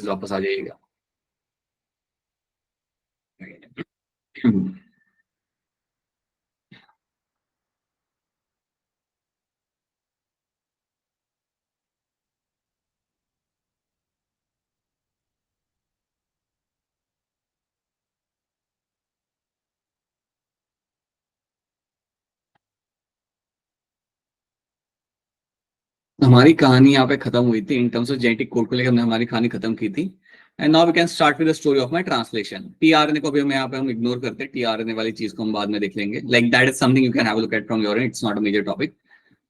Please वापस आ जाइएगा। हमारी कहानी यहाँ पे खत्म हुई थी in terms of genetic code को लेकर, हमने हमारी कहानी खत्म की थी। And now we can start with the story of my translation. TRNA को भी हम यहाँ पे इग्नोर करते हैं, टीआरएनए वाली चीज को हम बाद में देख लेंगे। Like that is something you can have a look at from your end, it's not a major topic.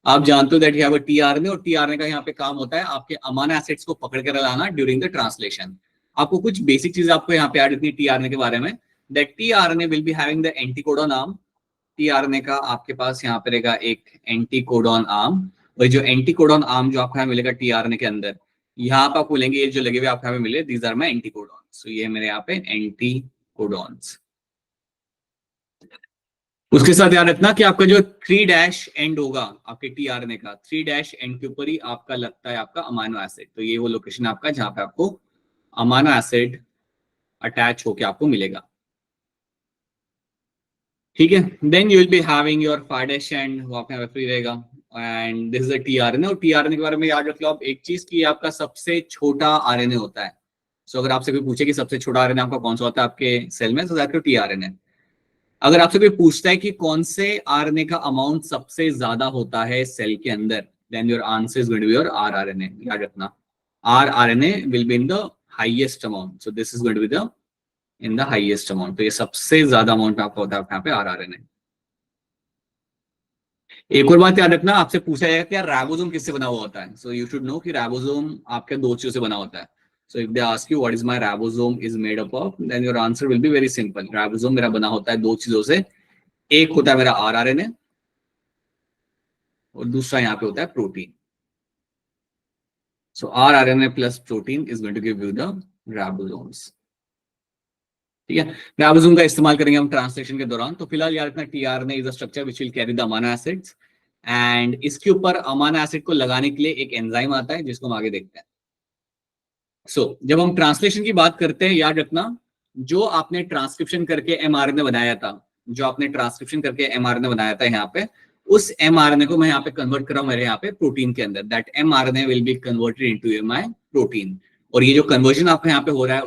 आप जानते हो that you have a tRNA, और टीआरएनए का यहाँ पे काम होता है आपके अमाइनो एसिड्स को पकड़ कर लाना ड्यूरिंग द ट्रांसलेशन। आपको कुछ बेसिक चीजें आपको यहाँ पे ऐड करनी है टीआरएनए के बारे में, that tRNA will be having the anticodon arm. TRNA का आपके पास यहाँ पे रहेगा एक एंटीकोडॉन आर्म, और जो एंटीकोडॉन आर्म जो आपको यहाँ मिलेगा टीआरएनए के अंदर, यहाँ पे आपको मिलेंगे, ये जो लगे हुए आपको यहाँ पे मिले, दीज आर माय एंटीकोडॉन्स। सो ये मेरे यहाँ पे एंटीकोडॉन्स। उसके साथ याद रखना कि आपका जो 3' एंड होगा आपके टीआरएनए का, 3' एंड के ऊपर ही आपका लगता है आपका अमाइनो एसिड। तो ये वो लोकेशन है आपका जहां पे आपको अमाइनो एसिड अटैच होके आपको मिलेगा। ठीक है, then you will be having your 5' and वो आपके यहाँ पे फ्री रहेगा। And this is a tRNA, और टीआरएनए के बारे में याद रख लो आप एक चीज की, आपका सबसे छोटा आरएनए होता है। सो अगर आपसे कोई पूछे कि सबसे छोटा आरएनए आपका कौन सा होता है आपके सेल में, तो दैट इज टीआरएनए। अगर आपसे कोई पूछता है कि कौन से आरएनए का अमाउंट सबसे ज्यादा होता है सेल के अंदर, then your answer is going to be your rRNA. याद रखना, rRNA will be in the highest amount, so this is going to be the in the highest amount. तो ये सबसे ज्यादा अमाउंट में आपका होता है यहाँ पे आरआरएनए। एक और बात याद रखना, आपसे पूछा जाएगा कि यार राइबोसोम किससे बना हुआ होता है। सो यू शुड नो कि राइबोसोम आपके दो चीजों से बना होता है। So if they ask you what is my ribosome is made up of, then your answer will be very simple. Ribosome मेरा बना होता है दो चीजों से, एक होता है मेरा आरआरएनए और दूसरा यहाँ पे होता है protein. So rRNA plus protein is going to give you the ribosomes. ठीक है, राइबोसोम का इस्तेमाल करेंगे हम ट्रांसलेशन के दौरान। तो फिलहाल याद रखना tRNA is a structure which will carry the amino acids, and इसके ऊपर अमाइनो एसिड को लगाने के लिए एक एंजाइम आता है जिसको हम आगे देखते हैं। जब हम ट्रांसलेशन की बात करते हैं, याद रखना जो आपने ट्रांसक्रिप्शन करके एमआरएनए बनाया था, जो आपने ट्रांसक्रिप्शन करके एमआरएनए बनाया था यहाँ पे, उस एमआरएनए को मैं यहाँ पे कन्वर्ट कर रहा हूँ मेरे यहाँ पे प्रोटीन के अंदर। That mRNA will be converted into my protein. और ये जो कन्वर्जन आपका यहाँ पे हो रहा है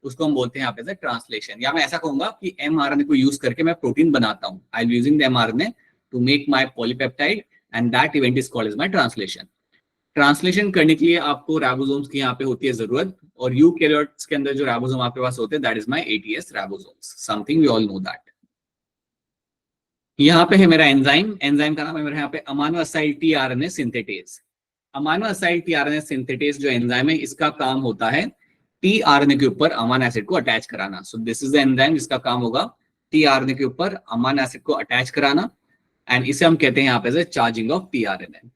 उसको हम बोलते हैं यहाँ पे ट्रांसलेशन। या मैं ऐसा कहूंगा कि एमआरएनए को यूज करके मैं प्रोटीन बनाता हूँ। I am using the mRNA to make my polypeptide, and that event is called as my translation. Translation करने के लिए आपको राइबोसोम्स की यहाँ पे होती है जरूरत, और यूकैरियोट्स के अंदर जो राइबोसोम आपके पास होते हैं, that is my ATS ribosomes, something we all know that. यहाँ पे है मेरा एंजाइम, एंजाइम का नाम है मेरे यहाँ पे amino acid tRNA synthetase. Amino acid tRNA synthetase जो एंजाइम है, इसका काम होता है टीआरएनए के ऊपर अमाइनो एसिड को अटैच कराना। सो दिस इज द एंजाइम जिसका काम होगा टीआरएनए के ऊपर अमाइनो एसिड को अटैच कराना, एंड इसे हम कहते हैं यहाँ पे चार्जिंग ऑफ टीआरएनए।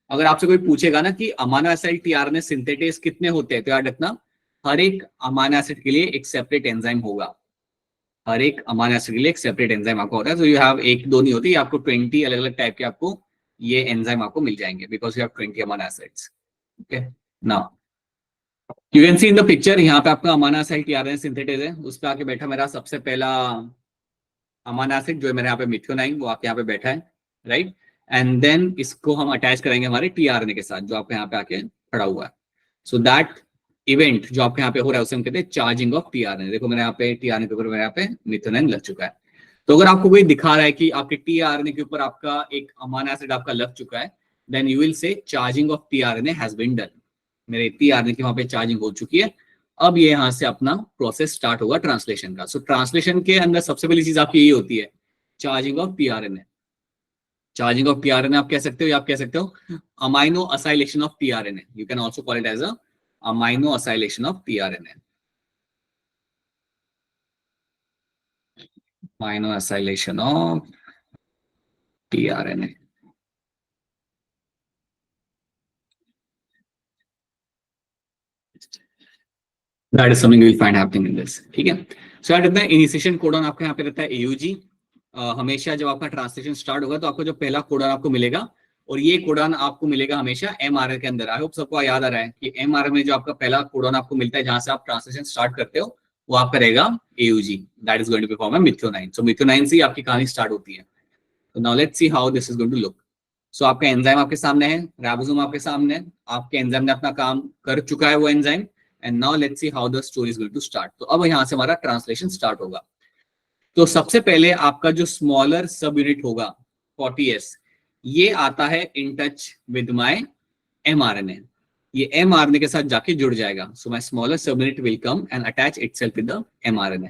अगर आपसे कोई पूछेगा ना कि अमाइनो एसिड टीआरएनए सिंथेटेज कितने होते हैं, तो याद रखना हर एक अमाइनो एसिड के लिए एक सेपरेट एंजाइम होगा। हर एक अमाइनो एसिड के लिए एक सेपरेट एंजाइम आपको होता है। तो यू हैव एक दो नहीं होती, आपको 20 अलग अलग टाइप के आपको ये एंजाइम आपको मिल जाएंगे, because you have 20 amino acids. Okay, now you can see in the picture, यहाँ पे आपका अमाइनो एसिड टीआरएनए सिंथेटेज है, उस पर आके बैठा मेरा सबसे पहला अमाइनो एसिड जो है मेरे यहाँ पे मिथ्योनाइन, वो आपके यहाँ पे बैठा है, राइट। एंड देन इसको हम अटैच करेंगे हमारे टीआरएनए के साथ जो आपके यहाँ पे आके खड़ा हुआ है। सो दैट इवेंट जो आपके यहाँ पे हो रहा है उसे हम कहते हैं चार्जिंग ऑफ टीआरएनए। देखो मेरे यहाँ पे टीआरएनए के ऊपर मेरे यहाँ पे मिथ्योनाइन लग चुका है। तो अगर आपको कोई दिखा रहा है कि आपके टीआरएनए के ऊपर आपका एक अमाइनो एसिड आपका लग चुका है, then you will say charging of tRNA has been done. मेरे टीआरएनए की वहां पे चार्जिंग हो चुकी है। अब ये यहाँ से अपना प्रोसेस स्टार्ट होगा ट्रांसलेशन का। सो ट्रांसलेशन के अंदर सबसे पहली चीज आपकी यही होती है, charging of tRNA. Charging of tRNA आप कह सकते हो, या आप कह सकते हो amino acylation of tRNA. You can also call it as a amino acylation of tRNA. Amino acylation of tRNA. That is something you will find happening in this. ठीक है, सो याद रखना इनिशिएशन कोडॉन आपका यहाँ पे रहता है AUG। हमेशा जब आपका ट्रांसलेशन स्टार्ट होगा तो आपको जो पहला कोडॉन आपको मिलेगा और ये कोडॉन आपको मिलेगा हमेशा mRNA के अंदर। आई होप सबको याद आ रहा है कि mRNA में जो आपका पहला कोडॉन आपको मिलता है जहां से आप ट्रांसलेशन स्टार्ट करते हो वो आपका रहेगा AUG, that is going to be form methionine. So methionine से आपकी कहानी स्टार्ट होती है। तो now let's see how this is going to look. So आपका एंजाइम आपके सामने है, राइबोसोम आपके सामने है, आपके एंजाइम ने अपना काम कर चुका है वो enzyme, and now let's see how the story is going to start. तो अब यहाँ से हमारा ट्रांसलेशन स्टार्ट होगा। तो सबसे पहले आपका जो स्मॉलर सब यूनिट होगा 40S, ये आता है in touch with my mRNA। ये mRNA के साथ जाके जुड़ जाएगा। सो माय स्मॉलर सब unit will come and attach itself with the mRNA।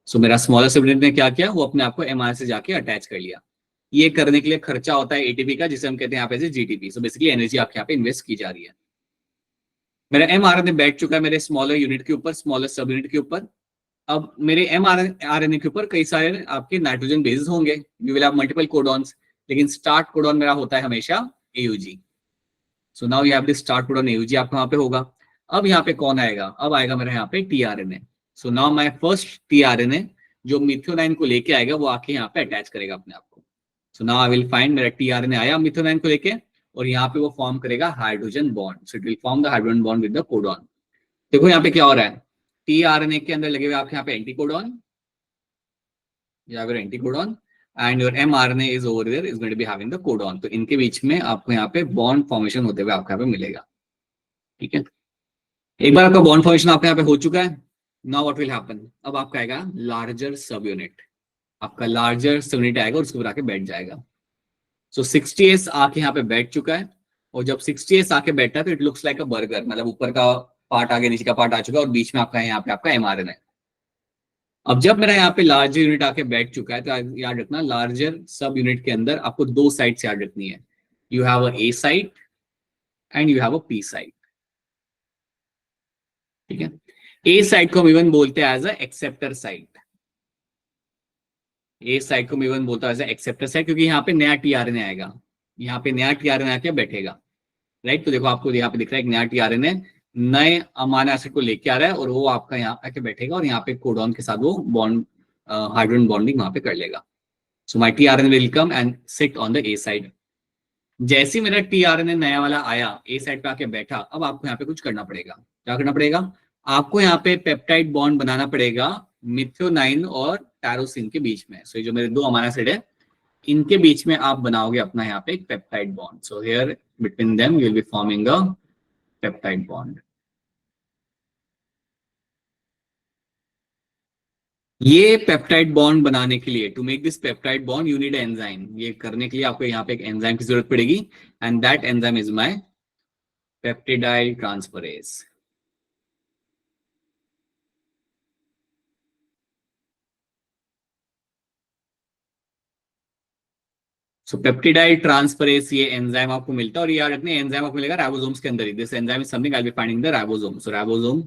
सो मेरा स्मॉलर सब यूनिट ने क्या किया, वो अपने आप को mRNA से जाके अटैच कर लिया। ये करने के लिए खर्चा होता है एटीपी का, जिसे हम कहते हैं यहाँ पे जीटीपी। सो बेसिकली एनर्जी आपके यहाँ पे इन्वेस्ट की जा रही है। मेरा mRNA बैठ चुका है मेरे स्मॉलर यूनिट के ऊपर, स्मॉलर सब यूनिट के ऊपर। अब मेरे mRNA के ऊपर कई सारे आपके नाइट्रोजन बेसेस होंगे, you will have multiple codons, लेकिन स्टार्ट कोडॉन मेरा होता है हमेशा AUG। So now you have this start codon AUG आपका वहां पे होगा। अब यहाँ पे कौन आएगा, अब आएगा मेरा यहाँ पे tRNA। So now my first tRNA जो मिथ्योनाइन को लेके आएगा वो आके यहाँ पे अटैच करेगा अपने आप को। So now I will find मेरा tRNA आया मिथ्योनाइन को लेके, और यहाँ पे वो फॉर्म करेगा hydrogen bond. So it will form the hydrogen bond with the codon. देखो यहाँ पे क्या हो रहा है, tRNA के अंदर लगे हुए आपके यहाँ पे एंटीकोडॉन, या फिर anticodon, and your mRNA is over there is going to be having the codon. तो इनके बीच में आपको यहाँ पे बॉन्ड फॉर्मेशन होते हुए आपको यहाँ पे मिलेगा। ठीक है, एक बार आपका बॉन्ड फॉर्मेशन आपके यहाँ पे हो चुका है। नाउ व्हाट विल हैपन, अब आपका आएगा लार्जर सब यूनिट। आपका लार्जर सब यूनिट आएगा और उसके ऊपर आके बैठ जाएगा। सो 60S आके यहाँ पे बैठ चुका है, और जब 60S आके बैठा है तो it looks like a burger, मतलब ऊपर का पार्ट आगे नीचे का पार्ट आ चुका है और बीच में आपका यहाँ पे आपका mRNA है। अब जब मेरा यहाँ पे लार्जर यूनिट आके बैठ चुका है तो याद रखना लार्जर सब यूनिट के अंदर आपको दो साइड्स याद रखनी है, you have a A side and you have a P side. ठीक है, A साइड को हम इवन बोलते हैं as a acceptor side. A side को हम इवन बोलते हैं एज अ एक्सेप्टर साइड, क्योंकि यहाँ पे नया tRNA आएगा, यहाँ पे नया tRNA आके बैठेगा। राइट, तो देखो आपको यहाँ पे दिख रहा है एक नया tRNA नए अमाइनो एसिड को लेके आ रहा है, और वो आपका यहाँ आके बैठेगा और यहाँ पे कोडॉन के साथ वो बॉन्ड हाइड्रोजन बॉन्डिंग वहां पे कर लेगा। So my tRNA will come and sit on the A side. जैसे मेरा tRNA नया वाला आया A साइड पे आके बैठा, अब आपको यहाँ पे कुछ करना पड़ेगा। क्या करना पड़ेगा, आपको यहाँ पे पेप्टाइड बॉन्ड बनाना पड़ेगा मिथ्योनाइन और टायरोसिन के बीच में। सो जो मेरे दो अमाइनो एसिड है इनके बीच में आप बनाओगे अपना यहाँ पे एक peptide bond. So here between them you will be forming a peptide bond. ये पेप्टाइड बॉन्ड बनाने के लिए, to make this peptide bond you need enzyme. ये करने के लिए आपको यहाँ पे एक एंजाइम की जरूरत पड़ेगी, and that enzyme is my peptidyl transferase. So peptidyl transferase ये एंजाइम आपको मिलता है, और ये याद रखने एंजाइम आपको मिलेगा राइबोसोम्स के अंदर ही। This enzyme is something I will be finding the ribosome. So ribosome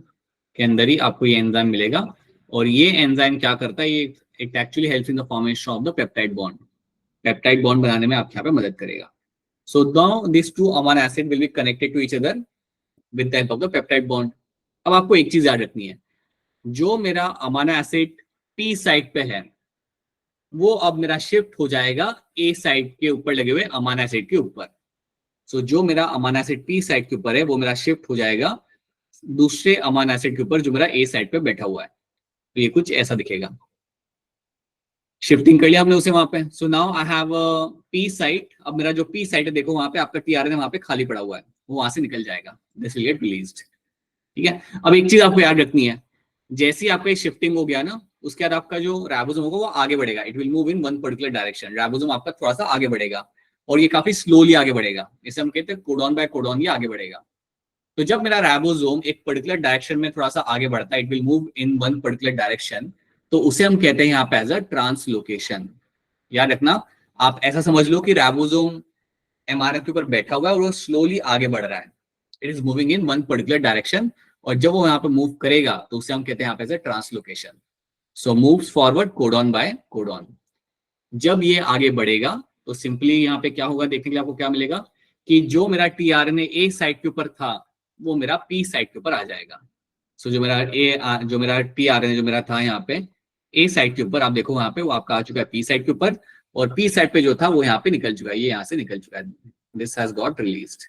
के अंदर ही आपको ये एंजाइम मिलेगा, और ये एंजाइम क्या करता है, ये it actually helps in the formation of the peptide bond. Peptide bond बनाने में आपको यहाँ पे मदद करेगा। So now these two amino acid will be connected to each other with the help of the peptide bond. अब आपको एक चीज याद रखनी है, जो मेरा अमाइनो एसिड P साइड पे है वो अब मेरा शिफ्ट हो जाएगा A साइड के ऊपर लगे हुए अमाइनो एसिड के ऊपर। सो जो मेरा अमाइनो एसिड P साइड के ऊपर है वो मेरा शिफ्ट हो जाएगा दूसरे अमाइनो एसिड के ऊपर जो मेरा A साइड पे बैठा हुआ है। तो ये कुछ ऐसा दिखेगा, शिफ्टिंग कर लिया हमने उसे वहां पे। So now I have P site. अब मेरा जो P साइट है देखो वहां पे आपका tRNA वहां पे खाली पड़ा हुआ है, वो वहां से निकल जाएगा, दिस विल गेट रिलीज्ड। ठीक है, अब एक चीज आपको याद रखनी है, जैसे ही आपका शिफ्टिंग हो गया ना उसके बाद आपका जो राइबोसोम होगा वो आगे बढ़ेगा, it will move in one particular direction. Ribosome आपका थोड़ा सा आगे बढ़ेगा और ये काफी स्लोली आगे बढ़ेगा, इसे हम कहते हैं कोडॉन बाय कोडॉन ये आगे बढ़ेगा। तो जब मेरा राइबोसोम एक पर्टिकुलर डायरेक्शन में थोड़ा सा आगे बढ़ता है, it will move in one particular direction, तो उसे हम कहते हैं यहाँ पे एज अ ट्रांसलोकेशन। याद रखना, आप ऐसा समझ लो कि राइबोसोम mRNA के ऊपर बैठा हुआ है और वो स्लोली आगे बढ़ रहा है, it is moving in one particular direction, और जब वो यहाँ पे मूव करेगा तो उसे हम कहते हैं यहाँ पे as a translocation. So moves forward codon by codon. जब ये आगे बढ़ेगा तो सिंपली यहाँ पे क्या होगा देखने के लिए आपको क्या मिलेगा कि जो मेरा tRNA A साइड के ऊपर था वो मेरा P साइड के ऊपर आ जाएगा। सो जो मेरा tRNA जो मेरा था यहाँ पे A साइड के ऊपर, आप देखो वहां पे वो आपका आ चुका है P साइड के ऊपर, और P साइड पे जो था वो यहाँ पे निकल चुका है, ये यहाँ से निकल चुका है। दिस हैज गॉट रिलीज्ड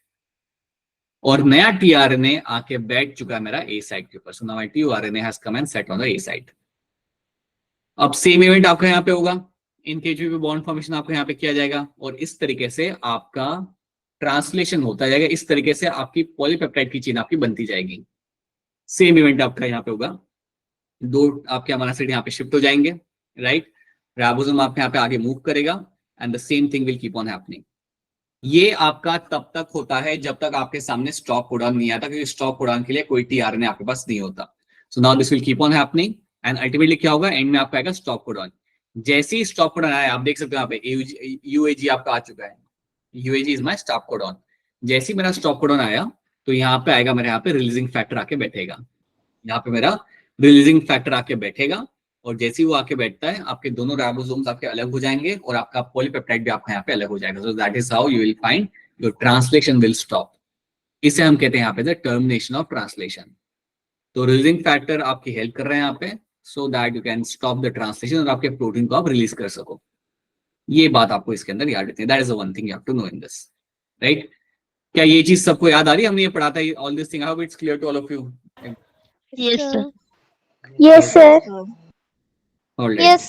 और नया टीआरएनए आके बैठ चुका है मेरा ए साइट के ऊपर. So now my tRNA has come and set on the A site. अब सेम इवेंट आपका यहाँ पे होगा. इन केज भी बॉन्ड फॉर्मेशन आपका यहाँ पे किया जाएगा और इस तरीके से आपका ट्रांसलेशन होता जाएगा. इस तरीके से आपकी पॉलीपेप्टाइड की चेन आपकी बनती जाएगी. सेम इवेंट आपका यहाँ पे होगा. दो आपके अमीनो एसिड यहाँ पे शिफ्ट हो जाएंगे, राइट. राइबोसोम आपके यहाँ पे आगे मूव करेगा and the same thing will keep on happening. ये आपका तब तक होता है जब तक आपके सामने स्टॉप कोडॉन नहीं आता, क्योंकि स्टॉप कोडॉन के लिए कोई टीआरएनए आपके पास नहीं होता. So now this will keep on happening and ultimately क्या होगा, एंड में आपका आएगा स्टॉप कोडॉन. जैसे ही स्टॉप कोडॉन आया, आप देख सकते हो यहाँ पे यूएजी आपका आ चुका है. यूएजी इज माय स्टॉप कोडॉन. जैसे ही मेरा स्टॉप कोडॉन आया तो यहाँ पे आएगा मेरे यहाँ पे रिलीजिंग फैक्टर आके बैठेगा. यहाँ पे मेरा रिलीजिंग फैक्टर आके बैठेगा और जैसे ही वो आके बैठता है आपके दोनों राइबोसोम्स आपके अलग हो जाएंगे और आपका पॉलीपेप्टाइड भी आपका यहाँ पे अलग हो जाएगा. सो that is how you will find your translation will stop. इसे हम कहते हैं यहाँ पे द टर्मिनेशन ऑफ ट्रांसलेशन. तो रिलीजिंग फैक्टर आपकी हेल्प कर रहे हैं यहाँ पे so that you can stop the translation और आपके प्रोटीन को आप रिलीज कर सको. ये बात आपको इसके अंदर याद रखनी है. That is the one thing you have to know in this, right. क्या ये चीज सबको याद आ रही है? हमने ये पढ़ा था all this thing. How it's clear to all of you? Yes, sir. Yes, sir. All right. Yes.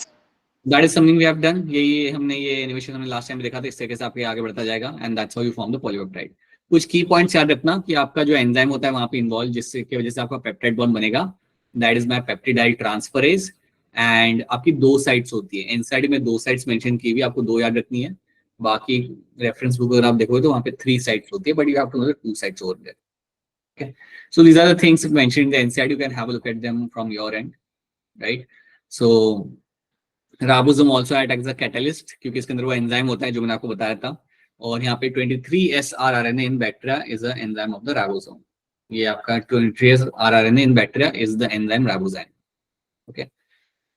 That is something we have done. ये हमने ये एनिमेशन हमने लास्ट टाइम देखा था. इस तरीके से आपके आगे बढ़ता जाएगा and that's how you form the polypeptide. कुछ की पॉइंट्स याद रखना कि आपका जो एंजाइम होता है वहां पे इन्वॉल्व, जिससे की वजह से आपका पेप्टाइड बॉन्ड बनेगा. That is my peptidyl transferase. And आपकी दो साइट्स होती है. एनसाइड में दो साइट्स मेंशन की हुई, आपको दो याद रखनी है. बाकी रेफरेंस बुक अगर आप देखोगे तो वहां पे 3 साइट्स होती है, but you have to know the 2 sites over there. Okay, so these are the things mentioned in the NCERT. You can have a look at them from your end, right? So ribosome also act as a catalyst क्योंकि इसके अंदर वो enzyme होता है जो मैंने आपको बताया था. और यहाँ पे 23S rRNA in bacteria is the enzyme of the ribosome. ये आपका 23S rRNA in bacteria is the enzyme ribozyme. Okay.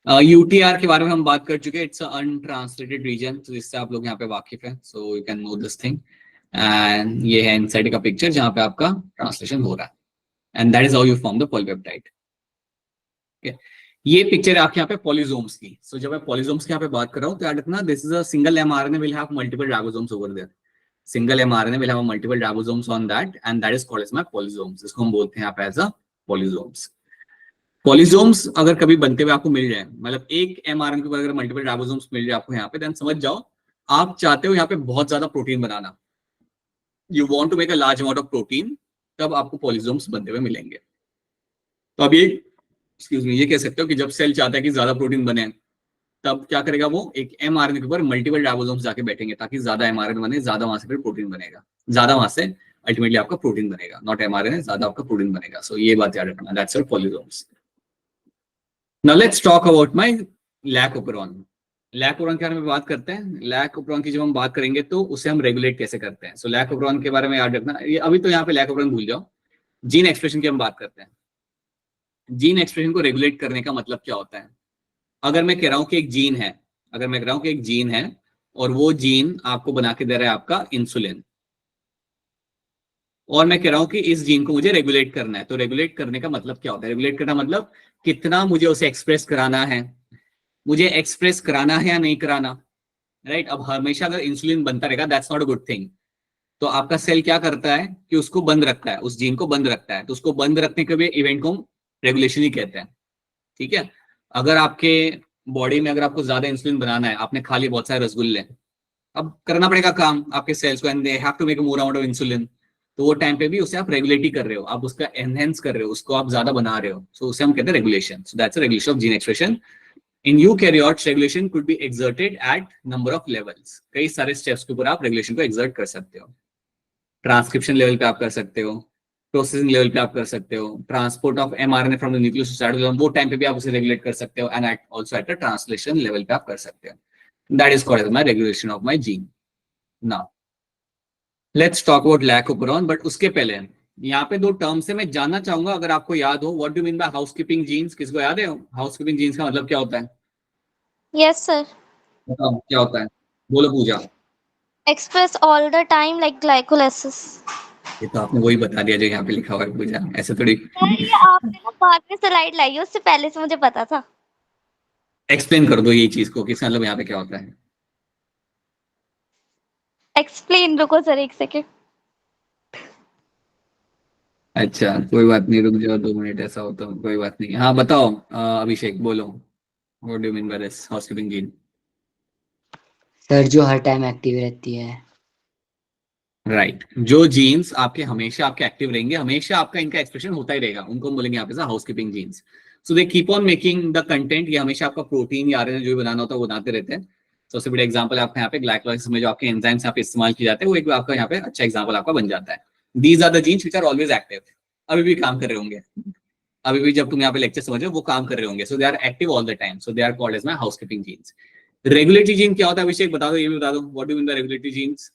UTR के बारे में हम बात कर चुके हैं. इट्स अनट्रांसलेटेड रीजन, तो इससे आप लोग यहाँ पे वाकिफ हैं. So you can know this thing. And ये है इनसाइड का पिक्चर जहां पे आपका ट्रांसलेशन हो रहा है. And that is how you form the polypeptide. ये पिक्चर है आपके यहाँ पे पॉलीजोम्स की. सो जब मैं पॉलीजोम्स की यहाँ पे बात कर रहा हूँ तो याद रखना this is a single mRNA will have multiple ribosomes over there. Single mRNA will have multiple ribosomes on that and that is called as my polysomes. इसको हम बोलते हैं यहाँ पे एज अ पॉलीजोम्स. पॉलीजोम्स अगर कभी बनते हुए आपको मिल जाए, मतलब एक एमआरएनए के ऊपर अगर मल्टीपल राइबोसोम्स मिल जाए आपको यहाँ पे, देन समझ जाओ आप चाहते हो यहाँ पे बहुत ज्यादा protein banana. You want to make a large amount of protein, तब आपको पॉलीजोम्स बनते हुए मिलेंगे. तो अब ये कह सकते हो कि जब सेल चाहता है कि ज्यादा प्रोटीन बने, तब क्या करेगा वो, एक एमआरएनए के ऊपर मल्टीपल राइबोसोम्स जाके बैठेंगे ताकि ज्यादा एमआरएनए बने, ज्यादा वहां से फिर प्रोटीन बनेगा, ज्यादा वहां से अल्टीमेटली आपका प्रोटीन बनेगा. नॉट एमआरएनए, ज्यादा आपका प्रोटीन बनेगा. सो ये बात याद रखना. That's your polysomes. Now let's talk about my lac operon. Lac operon के बारे में बात करते हैं. लैकोपेरॉन की जब हम बात करेंगे तो उसे हम रेगुलेट कैसे करते हैं. सो लैकोपेरॉन के बारे में याद रखना. ये अभी तो यहाँ पे लैकोपेरॉन भूल जाओ. जीन एक्सप्रेशन की हम बात करते हैं. जीन एक्सप्रेशन को रेगुलेट करने का मतलब क्या होता है. अगर मैं कह रहा हूं कि एक जीन है, और वो जीन आपको बना के दे रहा है आपका इंसुलिन, और मैं कह रहा हूं कि इस जीन को मुझे रेगुलेट करना है, तो रेगुलेट करने का मतलब क्या होता है. रेगुलेट करना मतलब कितना मुझे उसे एक्सप्रेस कराना है, मुझे एक्सप्रेस कराना है या नहीं कराना, राइट. अब हमेशा अगर इंसुलिन बनता रहेगा that's not a good thing. तो आपका सेल क्या करता है कि उसको बंद रखता है, उस जीन को बंद रखता है. तो उसको बंद रखने के भी इवेंट को रेगुलेशन ही कहते हैं. ठीक है. अगर आपके बॉडी में अगर आपको ज्यादा इंसुलिन बनाना है, आपने खा लिए बहुत सारे रसगुल्ले, अब करना पड़ेगा काम आपके सेल्स को, and they have to make more amount of insulin. तो वो टाइम पे भी उसे आप रेगुलेट ही कर रहे हो, आप उसका एनहेंस कर रहे हो, उसको आप ज्यादा बना रहे हो. सो उसे हम कहते हैं regulation. So that's a regulation of gene expression. In eukaryotes, regulation could be exerted at number of levels. कई सारे स्टेप्स के ऊपर आप रेगुलेशन को एक्सर्ट कर सकते हो. ट्रांसक्रिप्शन लेवल पे आप कर सकते हो, प्रोसेसिंग लेवल पे आप कर सकते हो, transport of mRNA from the nucleus to cytoplasm, वो टाइम पे भी आप उसे रेगुलेट कर सकते हो. And also at the translation level पे आप कर सकते हो. That is called as my regulation of my gene. Now let's talk about lac operon. But उसके पहले यहाँ पे 2 टर्म्स है, मैं जानना चाहूंगा अगर आपको याद हो. What do mean by housekeeping genes? किसको याद है हाउसकीपिंग जीन्स का मतलब क्या होता है? Yes, sir. बताओ क्या होता है, बोलो पूजा. Express all the time like glycolysis. ये तो आपने वही बता दिया जो यहाँ पे लिखा हुआ है पूजा, ऐसे थोड़ी. ये आपने ना बाद में स्लाइड लाई है, उससे पहले से मुझे पता था. एक्सप्लेन कर दो ये चीज को कि इसका मतलब यहाँ पे क्या होता है. एक्सप्लेन, रुको सर एक सेकेंड। अच्छा कोई बात नहीं, रुक जाओ 2 मिनट, ऐसा हो तो कोई बात नहीं। हाँ बताओ अभिषेक बोलो, what do you mean by this housekeeping gene? Sir जो हर टाइम एक्टिव रहती है। राइट, जो जीन्स आपके हमेशा आपके एक्टिव रहेंगे, हमेशा आपका इनका एक्सप्रेशन होता ही रहेगा, उनको हम बोलेंगे यहाँ पे housekeeping genes. So they keep on making the content, ये हमेशा आपका प्रोटीन या आरएनए जो भी बनाना होता है वो बनाते रहते हैं। सबसे बड़ा एग्जांपल आपका यहाँ पे ग्लाइकोलाइसिस में जो आपके एंजाइम्स यहाँ पे इस्तेमाल किए जाते हैं, वो एक आपका यहाँ पे अच्छा एग्जांपल आपका बन जाता है। These are the genes which are always active, अभी भी काम कर रहे होंगे, अभी भी जब तुम यहाँ पे लेक्चर समझ रहे हो वो काम कर रहे होंगे। So they are active all the time, so they are called as my housekeeping genes. Regulatory gene क्या होता है अभिषेक बता दो, ये भी बता दो, what do you mean by regulatory genes?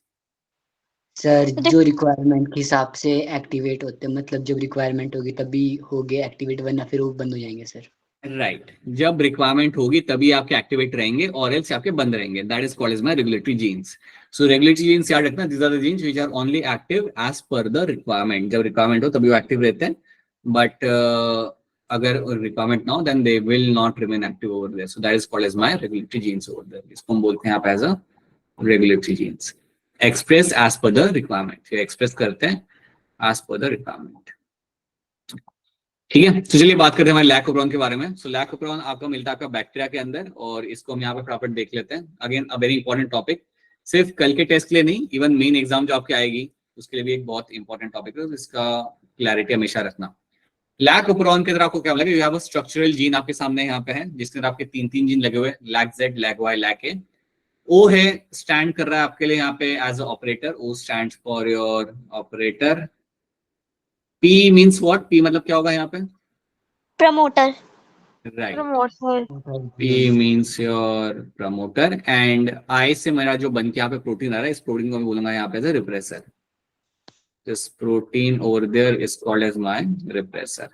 Sir जो रिक्वायरमेंट के हिसाब से एक्टिवेट होते हैं, मतलब जब रिक्वायरमेंट होगी तभी हो गए एक्टिवेट, वरना फिर वो बंद हो जाएंगे सर। राइट, जब रिक्वायरमेंट होगी तभी आपके एक्टिवेट रहेंगे और एल्स आपके बंद रहेंगे, that is called as my regulatory genes. So regulatory genes याद रखना, these are the genes which are only active as per the requirement, जब रिक्वायरमेंट हो तभी वो एक्टिव रहते हैं, बट अगर रिक्वायरमेंट ना हो then they will not remain active over there, so that is called as my regulatory genes over there. इसको हम बोलते हैं आप as a regulatory genes, express as per the requirement, ये एक्सप्रेस करते हैं एज पर द रिक्वायरमेंट। ठीक है, तो चलिए बात करते हैं हमारे लैकोप्रोन के बारे में। सो लैकोप्रोन आपका मिलता है आपका बैक्टीरिया के अंदर, और इसको हम यहाँ पे फटाफट देख लेते हैं। Again a very important topic, सिर्फ कल के टेस्ट के लिए नहीं, इवन मेन एग्जाम जो आपके आएगी उसके लिए भी एक बहुत इंपॉर्टेंट टॉपिक है, इसका क्लैरिटी हमेशा रखना। लैकोप्रोन के अंदर आपको क्या मिलेगा, you have a structural gene आपके सामने यहाँ पे है, जिसके अंदर आपके 3 जीन लगे हुए, lac Z, lac Y, lac A. O है स्टैंड कर रहा है आपके लिए यहाँ पे as a operator, O stand for your operator. P means what, P मतलब क्या होगा यहाँ पे? Promoter. Right, promoter. P means your promoter, and I से मेरा जो बन के यहाँ पे प्रोटीन आ रहा है, इस प्रोटीन को मैं बोलूंगा यहाँ पे as a repressor. This protein over there is called as my repressor।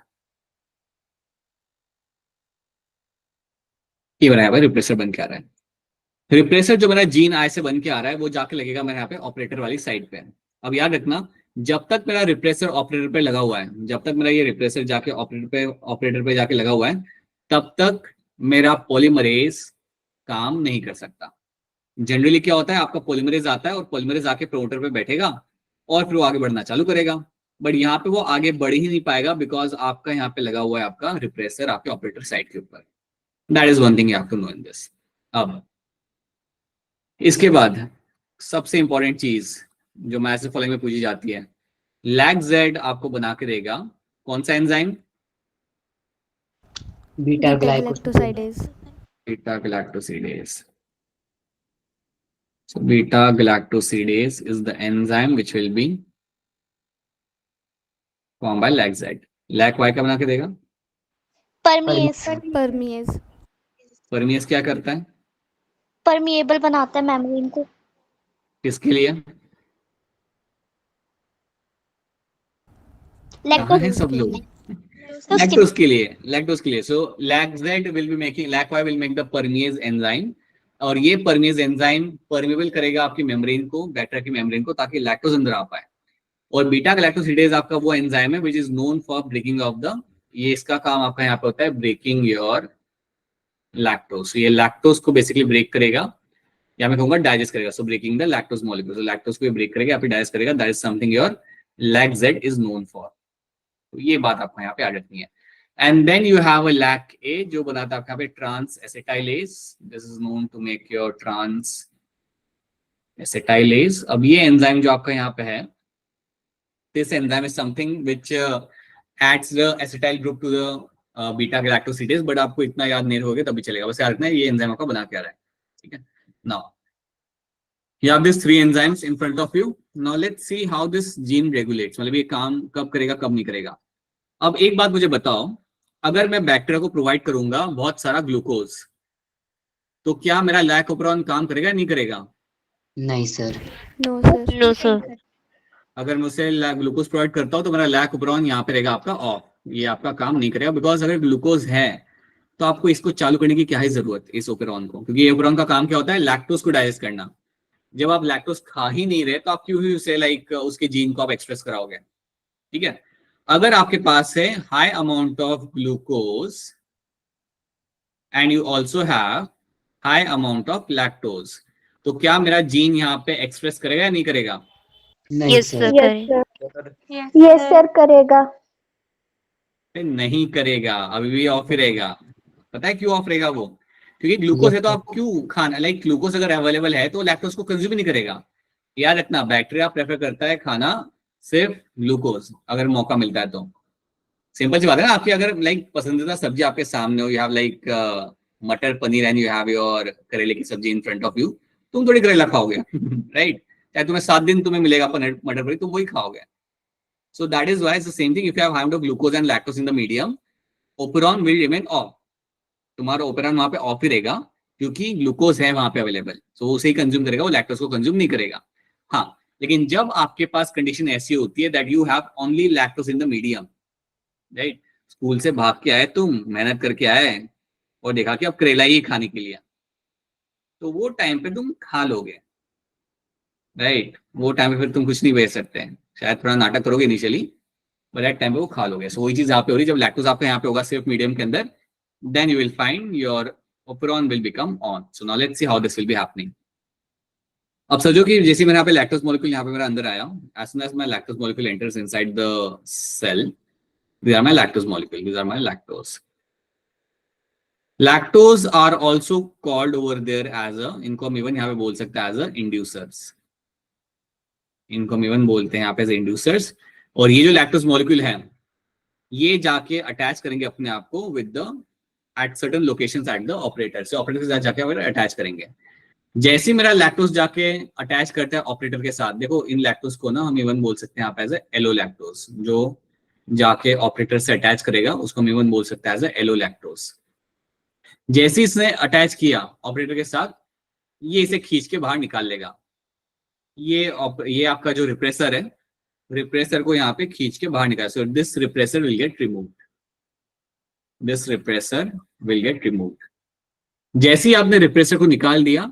ये मेरा यहाँ पे रिप्रेसर बन के आ रहा है। रिप्रेसर जो मेरा जीन आई से बन के आ रहा है वो जाके लगेगा मेरे यहाँ पे ऑपरेटर वाली साइड पे। अब याद रखना, जब तक मेरा रिप्रेसर ऑपरेटर पे लगा हुआ है, जब तक मेरा ये रिप्रेसर जाके ऑपरेटर पे जाके लगा हुआ है, तब तक मेरा पॉलीमरेज काम नहीं कर सकता। जनरली क्या होता है, आपका पॉलीमरेज आता है और पॉलीमरेज आके प्रमोटर पे बैठेगा और फिर वो आगे बढ़ना चालू करेगा, बट यहाँ पे वो आगे बढ़ ही नहीं पाएगा बिकॉज आपका यहाँ पे लगा हुआ है आपका रिप्रेसर आपके ऑपरेटर साइड के ऊपर। That is one thing you have to know in this. अब इसके बाद सबसे इंपॉर्टेंट चीज जो मैथ्स से फॉलोइंग में पूछी जाती है, लैक जेड आपको बना के देगा कौन सा enzyme? Beta galactosidase. Beta galactosidase. So beta galactosidase is the enzyme which will be formed by lac Z। lac Y क्या बना के देगा? परमिएस। परमिएज। परमिएस क्या करता है? परमिएबल बनाता है मेम्ब्रेन को। किसके लिए? कहाँ है सब लोग? लैक्टोज के लिए, लैक्टोज के लिए। सो lac Z will be making, lac Y will make the permease enzyme, और ये परमेज एंजाइम परमेबल करेगा आपकी मेम्ब्रेन को, बैक्टीरिया की मेम्ब्रेन को, ताकि लैक्टोज अंदर आ पाए। और बीटा गैलेक्टोसिडेज आपका वो एंजाइम है which is known for breaking off the, ये इसका काम आपका यहाँ पे होता है ब्रेकिंग योर लैक्टोज। ये लैक्टोज को बेसिकली ब्रेक करेगा, या मैं कहूंगा डाइजेस्ट करेगा। So breaking the lactose molecule, lactose को ब्रेक करेगा, आप डाइजेस्ट करेगा, that is something your lac Z is known for. तो ये बात आपको यहाँ पे आ जाती है। And then you have a lac A जो बनाता है आपके यहाँ पे trans acetylase, this is known to make your trans acetylase। अब ये एंजाइम जो आपका यहाँ पे है, this enzyme is something which adds the acetyl group to the beta galactosidase, but आपको इतना याद नहीं रहोगे तभी चलेगा, बस याद रखना ये एंजाइम आपका बना के आ रहा है। ठीक है, now you have these 3 enzymes in front of you। now let's see how this gene regulates, मतलब ये काम कब करेगा कब नहीं करेगा। अब एक बात मुझे बताओ, अगर मैं बैक्टीरिया को प्रोवाइड करूंगा बहुत सारा ग्लूकोज, तो क्या मेरा लैकोप्रोन काम करेगा नहीं करेगा? नहीं sir. No sir. No sir. अगर मैं उसे ग्लूकोज प्रोवाइड करता हूं तो मेरा लैकोप्रोन यहाँ पे रहेगा आपका ऑफ, ये आपका काम नहीं करेगा, बिकॉज अगर ग्लूकोज है तो आपको इसको चालू करने की क्या है जरूरत इस ओपेरॉन को, क्योंकि ओपेरॉन का काम क्या होता है, लैक्टोज को डाइजेस्ट करना। जब आप लैक्टोज खा ही नहीं रहे तो आप क्यों ही उसे लाइक उसके जीन को आप एक्सप्रेस कराओगे? ठीक है, अगर आपके पास है high amount of glucose and you also have high amount of lactose, तो क्या मेरा जीन यहाँ पे एक्सप्रेस करेगा या नहीं करेगा? नहीं yes sir. Sir yes sir करेगा। नहीं करेगा, अभी भी ऑफ ही रहेगा। पता है क्यों ऑफ रहेगा वो? क्योंकि ग्लूकोज है तो आप क्यों खाना, लाइक ग्लूकोज अगर अवेलेबल है तो लैक्टोज को कंज्यूम ही नहीं करेगा। याद रखना, बैक्टीरिया प्रेफर करता है खाना सिर्फ ग्लूकोज अगर मौका मिलता है तो। सिंपल सी बात है ना, आपकी अगर लाइक पसंदीदा सब्जी आपके सामने हो, यू हैव लाइक मटर paneer and you have your करेले की सब्जी इन फ्रंट ऑफ यू, तुम थोड़ी करेला खाओगे राइट? चाहे तुम्हें 7 दिन तुम्हें मिलेगा मटर पनीर, तुम वही खाओगे। So that is why it's the same thing. If you have amount of glucose and lactose in the medium, operon will remain off. तुम्हारा ओपेरॉन वहां पे ऑफ ही रहेगा क्योंकि ग्लूकोज है वहां पे अवेलेबल, तो उसे ही कंज्यूम करेगा, वो लैक्टोज को कंज्यूम नहीं करेगा। हाँ, लेकिन जब आपके पास कंडीशन ऐसी होती है that you have only lactose in the medium, right? School से भाग के आए तुम, मेहनत करके आए और देखा कि अब करेला ही खाने के लिए, तो वो टाइम पे तुम खा लोगे, राइट? वो टाइम पे फिर तुम कुछ नहीं बेच सकते हैं, शायद थोड़ा नाटक करोगे इनिशियली, बट एट टाइम पे वो खा लोगे। सो वही चीज यहाँ पे हो रही है, जब लैक्टोज आपका यहाँ पे होगा सिर्फ मीडियम के अंदर, then you will find your operon will become on. So now let's see how this will be happening. अब समझो कि जैसे मैंने यहाँ पे लैक्टोज मॉलिक्यूल यहाँ पे मेरा अंदर आया, as soon as my lactose molecule enters inside the cell, these are my lactose molecule, these are my lactose. Lactose are also called over there as a, इनको हम इवन यहाँ पे बोल सकते हैं as a inducers, इनको हम even बोलते हैं यहाँ पे as inducers। और ये जो लैक्टोज मॉलिक्यूल है ये जाके अटैच करेंगे अपने आप को with the at certain locations at the operator, से ऑपरेटर के साथ जाके अटैच करेंगे। जैसे मेरा लैक्टोज जाके अटैच करता है ऑपरेटर के साथ, देखो इन लैक्टोज को ना हम इवन बोल सकते हैं यहाँ पे एज एलो लैक्टोज, जो जाके ऑपरेटर से अटैच करेगा उसको हम इवन बोल सकते हैं एज एलो लैक्टोज। जैसे इसने अटैच किया ऑपरेटर के साथ, ये इसे खींच के बाहर निकाल लेगा। ये आपका जो रिप्रेसर है, रिप्रेसर को यहाँ पे खींच के बाहर निकाल, so this repressor will get removed, this repressor will get removed. जैसे ही आपने रिप्रेसर को निकाल दिया,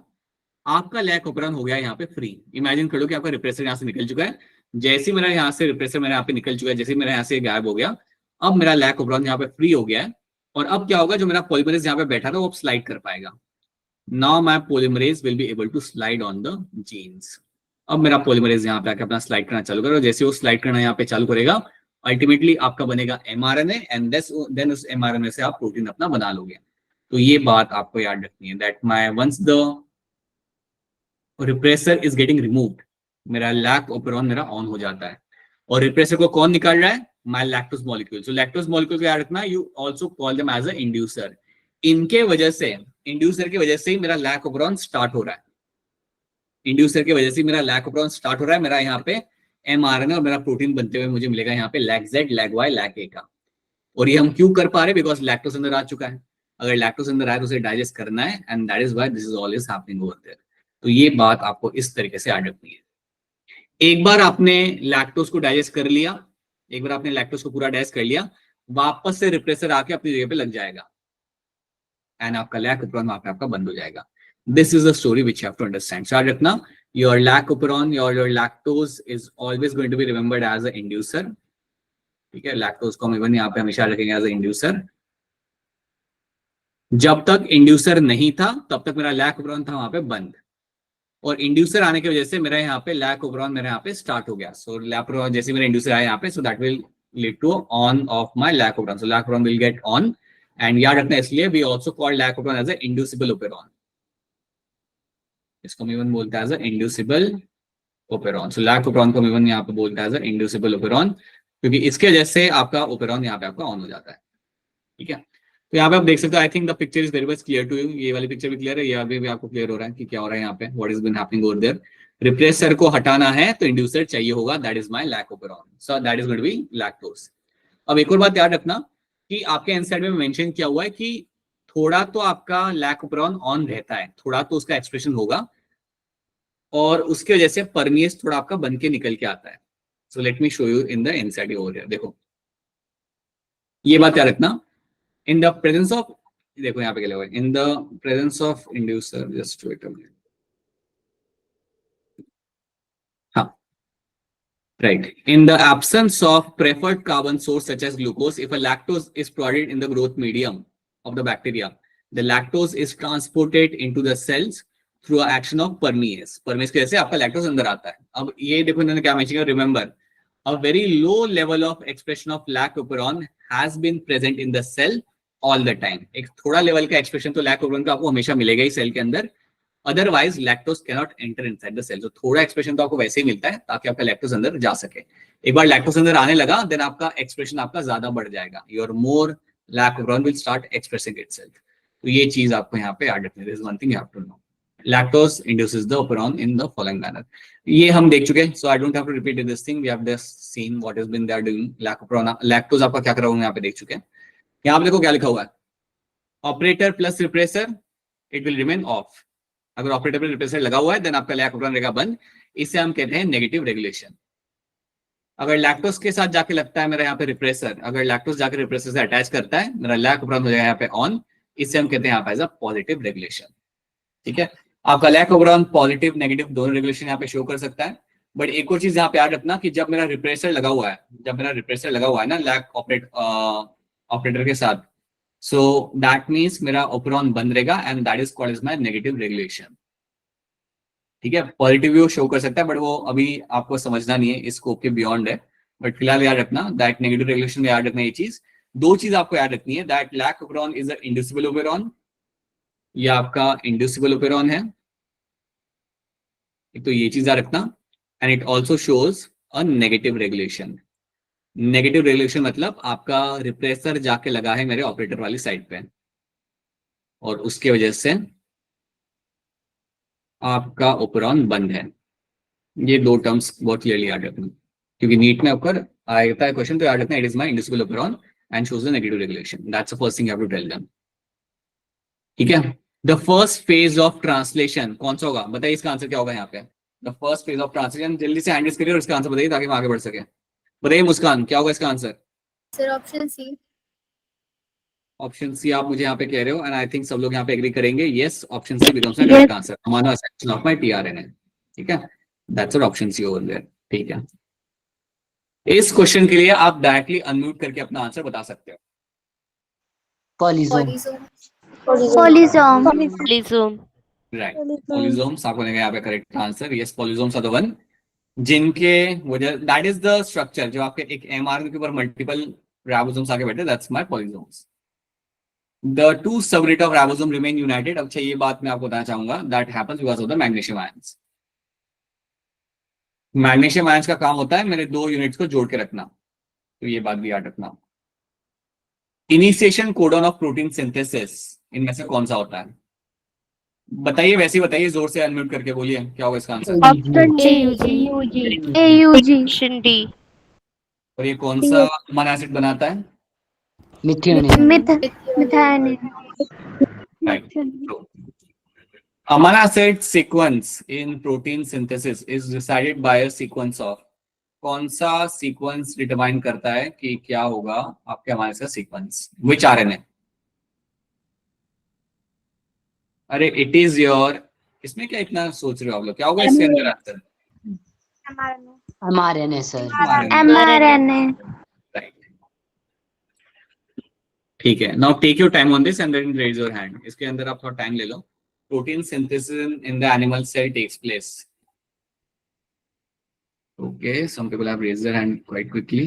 आपका लैक ओपेरॉन हो गया यहाँ पे फ्री। इमेजिन कर लो कि आपका रिप्रेसर यहाँ से निकल चुका है, जैसे मेरा यहाँ से रिप्रेसर मेरा यहाँ पे निकल चुका है, जैसे मेरा यहाँ से गायब हो गया, अब मेरा लैक ओपेरॉन यहाँ पे फ्री हो गया है। और अब क्या होगा, जो मेरा पॉलीमरेज यहाँ पे बैठा था वो अब स्लाइड कर पाएगा। Now my polymerase will be able to slide on the genes. अब मेरा पॉलीमरेज यहाँ पे आके अपना स्लाइड करना चालू करेगा, जैसे वो स्लाइड करना यहाँ पे चालू करेगा, अल्टीमेटली आपका बनेगा mRNA एंड देन उस mRNA से आप प्रोटीन अपना बना लोगे। तो ये बात आपको याद रखनी है that my once the repressor is getting removed, मेरा लैक ओपेरॉन मेरा ऑन हो जाता है। और रिप्रेसर को कौन निकाल रहा है? My lactose molecule. So lactose molecule को याद रखना, you also call them as a inducer. इनके वजह से, इंड्यूसर की वजह से ही मेरा लैक ओपेरॉन स्टार्ट हो रहा है, इंड्यूसर की वजह से मेरा लैक ओपेरॉन स्टार्ट हो रहा है। मेरा यहाँ पे mRNA और मेरा प्रोटीन बनते हुए मुझे मिलेगा यहाँ पे lac Z, lac Y, lac A का। और ये हम क्यों कर पा रहे हैं? बिकॉज लैक्टोज अंदर आ चुका है। अगर लैक्टोज अंदर आए तो उसे डाइजेस्ट करना है, and that is why this is always happening over there. तो ये बात आपको इस तरीके से याद रखनी है। एक बार आपने लैक्टोज को डाइजेस्ट कर लिया, एक बार आपने लैक्टोज को पूरा डाइजेस्ट कर लिया, वापस से रिप्रेसर आके अपनी जगह पे लग जाएगा एंड आपका लैक ओपेरॉन वहां पे आपका बंद हो जाएगा। This is the story which you have to understand. याद रखना, your lac operon, your lactose is always going to be remembered as an inducer। ठीक है, लैक्टोज को हम इवन यहाँ पे हमेशा रखेंगे एज ए इंड्यूसर। जब तक इंड्यूसर नहीं था तब तक मेरा लैक ओपेरॉन था वहां पे बंद, और इंड्यूसर आने की वजह से मेरा यहाँ पे लैक ओपेरॉन मेरे यहाँ पे स्टार्ट हो गया। सो लैक ओपेरॉन जैसे मेरा इंड्यूसर आया यहाँ पे, so that will lead to on off my lac operon. So lac operon will get on, and याद रखना इसलिए we also call lac operon as a inducible operon. इसको हम इवन बोलते हैं as a inducible operon. So lac operon को हम even यहाँ पे बोलते हैं एज अ इंड्यूसिबल ओपेरॉन, क्योंकि इसके वजह से आपका ओपेरॉन यहाँ पे आपका ऑन हो जाता है। ठीक है, तो यहाँ पे आप देख सकते हो, I think the picture is very much clear to you. ये वाली पिक्चर भी क्लियर है, ये भी आपको क्लियर हो रहा है कि क्या हो रहा है यहाँ पे, what is been happening over there. Repressor को हटाना है तो इंड्यूसर चाहिए होगा, that is my lac operon, so that is going to be lactose. अब एक और बात याद रखना कि आपके एनसाइड में मेंशन किया हुआ है कि थोड़ा तो आपका लैक ओपेरॉन ऑन रहता है, थोड़ा तो उसका एक्सप्रेशन होगा, और उसकी वजह से परमिएस थोड़ा आपका बन के निकल के आता है। So let me show you in the inside over here. देखो ये बात याद रखना, इन द प्रेजेंस ऑफ, देखो यहाँ पे क्या लिखा है, in the presence of inducer, just wait a minute, हाँ right, in the absence of preferred carbon source such as glucose, if a lactose is provided in the growth medium of the bacteria, the lactose is transported into the cells through action of permease, permease की वजह से आपका lactose अंदर आता है। अब ये देखो इन्होंने क्या मेंशन किया, remember a very low level of expression of lac operon has been present in the cell all the time. एक थोड़ा लेवल का एक्सप्रेशन तो लैक्टोपेरॉन का आपको हमेशा मिलेगा ही सेल के अंदर, otherwise lactose cannot enter inside the cell. तो थोड़ा एक्सप्रेशन तो आपको वैसे ही मिलता है ताकि आपका लैक्टोज अंदर जा सके। एक बार लैक्टोज अंदर आने लगा देन आपका एक्सप्रेशन आपका ज्यादा बढ़ जाएगा, your more lac operon will start expressing itself. तो ये चीज आपको यहाँ पे याद रखनी है, this is one thing you have to know. Lactose induces the operon in the following manner. ये हम देख चुके हैं, so I don't have to repeat this thing, we have just seen what is been they are doing. Lactose आपका क्या कर रहा हूँ यहाँ पे देख चुके हैं। यहाँ पे देखो क्या लिखा हुआ है, operator plus repressor it will remain of. अगर ऑपरेटर पे रिप्रेसर लगा हुआ है देन आपका लैक्टोपेरॉन रहेगा बंद, इसे हम कहते हैं नेगेटिव रेगुलेशन। अगर लैक्टोज के साथ जाके लगता है मेरा यहाँ पे रिप्रेसर, अगर लैक्टोज जाके रिप्रेसर से अटैच करता है मेरा लैक्टोपेरॉन हो जाएगा यहाँ पे ऑन, इसे हम कहते हैं यहाँ पे एज अ पॉजिटिव रेगुलेशन। ठीक है, आपका लैक्टोपेरॉन पॉजिटिव नेगेटिव दोनों रेगुलेशन यहाँ पे शो कर सकता है। बट एक और चीज यहाँ पे याद रखना कि जब मेरा रिप्रेसर लगा हुआ है, जब मेरा रिप्रेसर लगा हुआ है ना लैक ऑपरेटर के साथ, so that means मेरा ओपेरॉन बंद रहेगा and that is called as my negative regulation। ठीक है, पॉजिटिव व्यू शो कर सकता है बट वो अभी आपको समझना नहीं है, इस स्कोप के बियॉन्ड है। बट फिलहाल याद रखना दैट नेगेटिव रेगुलेशन में याद रखना ये चीज, दो चीज आपको याद रखनी है, that lac operon is a inducible operon, ये आपका इंड्यूसिबल ओपेरॉन है, एक तो ये चीज याद रखना, and it also shows a negative regulation. Negative regulation मतलब आपका रिप्रेसर जाके लगा है मेरे ऑपरेटर वाली साइड पे और उसके वजह से आपका ओपेरॉन बंद है। ये दो टर्म्स बहुत क्लियरली याद रखना, क्योंकि नीट में ऊपर आता है क्वेश्चन तो याद रखना, it is my inducible operon and shows the negative regulation, that's the first thing you have to tell them. ठीक है, the first phase of translation कौन सा होगा बताइए, इसका आंसर क्या होगा यहाँ पे। The first phase of translation, जल्दी से हैंड रेज करिए और इसका आंसर बताइए ताकि हम आगे बढ़ सके। बताइए मुस्कान, क्या होगा इसका answer. Sir option C. Option C आप मुझे यहाँ पे कह रहे हो एंड आई थिंक सब लोग यहाँ पे एग्री करेंगे, yes option C becomes my correct answer, amino acid section of my tRNA. ठीक है, that's option C over there. ठीक है, इस क्वेश्चन के लिए आप डायरेक्टली अनम्यूट करके अपना आंसर बता सकते हो। पॉलीजोम। पॉलीजोम। पॉलीजोम। राइट, पॉलीजोम्स आपको यहाँ पे correct answer, yes polysomes are the one जिनके वजह, दैट इज द स्ट्रक्चर जो आपके एक एमआरएनए के ऊपर मल्टीपल राइबोसोम्स आके बैठे, that's my polysomes. The two subunit of ribosome remain united। अच्छा ये बात मैं आपको बताना चाहूंगा, that happens because of the magnesium ions। Magnesium ions का काम होता है मेरे दो यूनिट्स को जोड़ के रखना, तो ये बात भी याद रखना। Initiation codon of protein synthesis इनमें से कौन सा होता है बताइए, वैसे ही बताइए, जोर से अनम्यूट करके बोलिए क्या होगा इसका answer. Option D. AUG। D. और ये कौन सा अमीनो एसिड बनाता है। Methyl. Amino acid sequence in protein synthesis is decided by a sequence of, कौन सा सीक्वेंस डिटरमाइन करता है कि क्या होगा आपके अमीनो एसिड का सीक्वेंस, विच आरएनए। अरे इट इज योर, इसमें क्या इतना सोच रहे हो आप लोग, क्या होगा इसके अंदर आंसर। mRNA सर। mRNA। राइट, ठीक है, now take your time on this and then raise your hand. इसके अंदर आप थोड़ा टाइम ले लो। Protein synthesis in the animal cell takes place. Okay, some people have raised their hand quite quickly.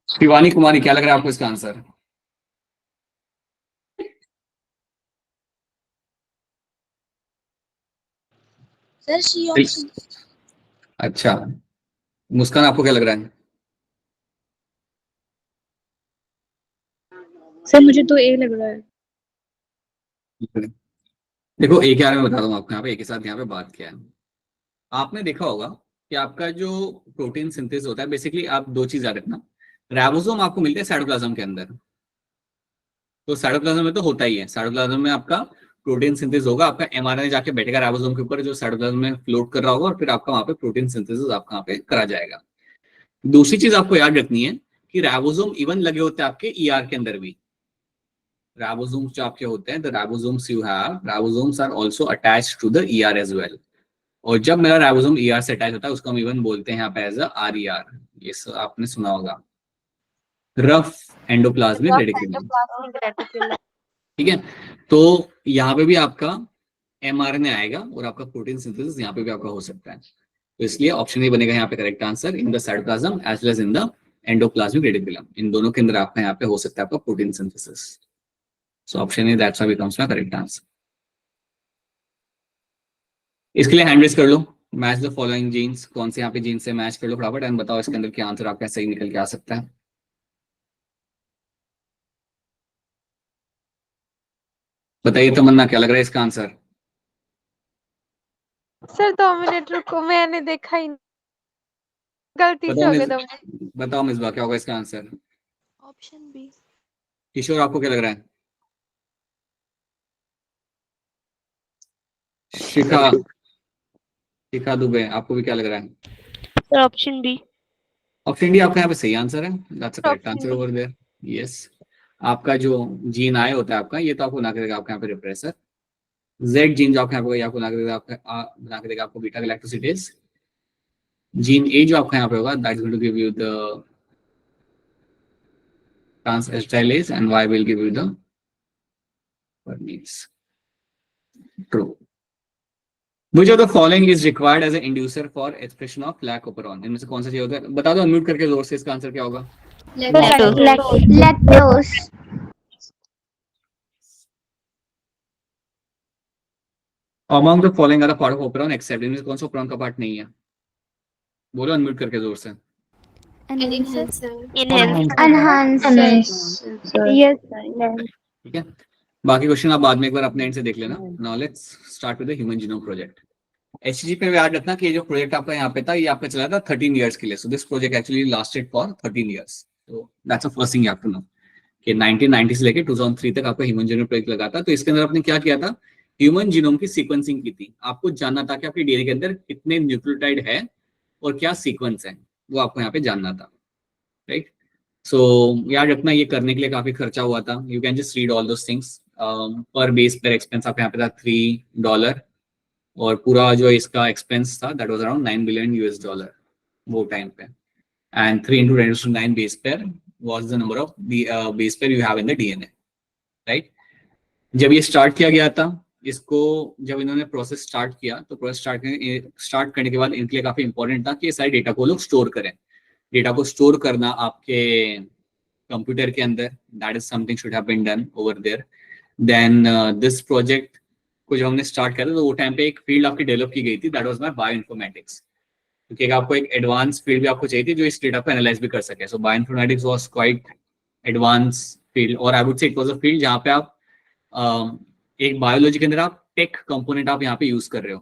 Shivani Kumari, क्या लग रहा है आपको इसका आंसर। Sir C option. अच्छा, मुस्कान आपको क्या लग रहा है। सर मुझे तो ए लग रहा है। देखो एक यार मैं बता दूं आपको, यहाँ पे एक के साथ यहाँ पे बात किया है। आपने देखा होगा कि आपका जो प्रोटीन सिंथेसिस होता है बेसिकली, आप दो चीज याद रखना, राइबोसोम आपको मिलते हैं साइटोप्लाज्म के अंदर, तो साइटोप्लाज्म में तो होता ही है, साइटोप्लाज्म में आपका प्रोटीन सिंथेसिस होगा, आपका एमआरएनए जाके बैठेगा राइबोसोम के ऊपर जो साइटोप्लाज्म में फ्लोट कर रहा होगा और फिर आपका वहां पे प्रोटीन सिंथेसिस आपका वहां पे करा जाएगा। दूसरी चीज आपको याद रखनी है कि राइबोसोम इवन लगे होते हैं आपके ईआर के अंदर भी। राइबोसोम्स जो आपके होते हैं, the ribosomes you have, ribosomes are also attached to the ER as well. और जब मेरा राइबोसोम ईआर से अटैच होता है उसको हम इवन बोलते हैं यहाँ पे एज अ आरईआर, ये आपने सुना होगा, रफ एंडोप्लाज्मिक रेटिकुलम। ठीक है, तो यहाँ पे भी आपका mRNA आएगा और आपका प्रोटीन सिंथेसिस यहाँ पे भी आपका हो सकता है। तो इसलिए ऑप्शन ए बनेगा यहाँ पे correct answer, in the cytoplasm as well as in the endoplasmic reticulum, इन दोनों के अंदर आपका यहाँ पे हो सकता है आपका protein synthesis. So option A that's why becomes my correct answer. इसके लिए हैंड रेज कर लो, मैच द फॉलोइंग जीन्स, कौन से यहाँ पे जीन्स से मैच कर लो फटाफट एंड बताओ इसके अंदर क्या आंसर आपका सही निकल के आ सकता है। बताइए तमन्ना, क्या लग रहा है इसका आंसर? सर 2 मिनट रुको, मैंने देखा ही नहीं। गलती से हो गया 2 मिनट। बताओ मिसबा, क्या होगा इसका आंसर? Option B. किशोर, आपको क्या लग रहा है? शिखा, शिखा दुबे, आपको भी क्या लग रहा है? Sir option B. Option D आपका यहाँ पे सही आंसर है, that's a correct Option answer D. Over there. Yes, आपका जो जीन आया होता है आपका, ये तो आपको बना के देगा आपका यहाँ पे रिप्रेसर। जेड जीन जो आपका यहाँ पे आपको बना के देगा आपका बना के देगा आपको बीटा गैलेक्टोसिडेज। जीन ए जो आपका यहाँ पे होगा, that's going to give you the transacetylase and Y will give you the permease. True. Which of the following is required as an inducer for expression of lactoperon? इनमें से कौन सा चाहिए होगा? बता दो अनम्यूट करके जोर से, इसका आंसर क्या होगा? Lactose. Among the following are the part of operon except, इनमें से कौन सा operon का पार्ट नहीं है? बोलो अनम्यूट करके जोर से। यस ठीक है, बाकी क्वेश्चन आप बाद में एक बार अपने एंड से देख लेना। Now let's start with the human genome project. Hg पे याद रखना कि ये जो प्रोजेक्ट आपका यहाँ पे था, ये आपका चला था 13 इयर्स के लिए। So this project actually lasted for 13 years. तो that's the first thing you have to know कि 1990 से लेके 2003 तक आपका ह्यूमन जीनोम प्रोजेक्ट लगा था। तो इसके अंदर आपने क्या किया था? ह्यूमन जीनोम की सीक्वेंसिंग की थी। आपको जानना था कि आपकी डीएनए के अंदर कितने न्यूक्लियोटाइड है और क्या सीक्वेंस है, वो आपको यहाँ पे जानना था, राइट? सो याद रखना, ये करने के लिए काफी खर्चा हुआ था। You can just read all those things. पर बेस पर एक्सपेंस आप यहाँ पे था $3, और पूरा जो इसका एक्सपेंस था that was around 9 billion US dollar वो टाइम पे। And 3 into 10⁹ base pair was the number of base pair you have in the DNA, right? जब ये स्टार्ट किया गया था, इसको जब इन्होंने प्रोसेस स्टार्ट किया, तो प्रोसेस स्टार्ट करने के बाद इनके लिए काफी इंपॉर्टेंट था कि ये सारे डेटा को लोग स्टोर करें। डेटा को स्टोर करना आपके कंप्यूटर के अंदर, that is something should have been done over there. Then this project को जब हमने स्टार्ट किया था, तो वो टाइम पे एक फील्ड आपकी डेवलप की गई थी, दैट वाज माय बायोइन्फॉर्मेटिक्स, क्योंकि आपको एक एडवांस फील्ड भी आपको चाहिए थी जो इस डेटा को एनालाइज भी कर सके। So bioinformatics was quite advance field, और I would say it was a field जहाँ पे आप एक बायोलॉजी के अंदर आप टेक कंपोनेंट आप यहाँ पे यूज कर रहे हो,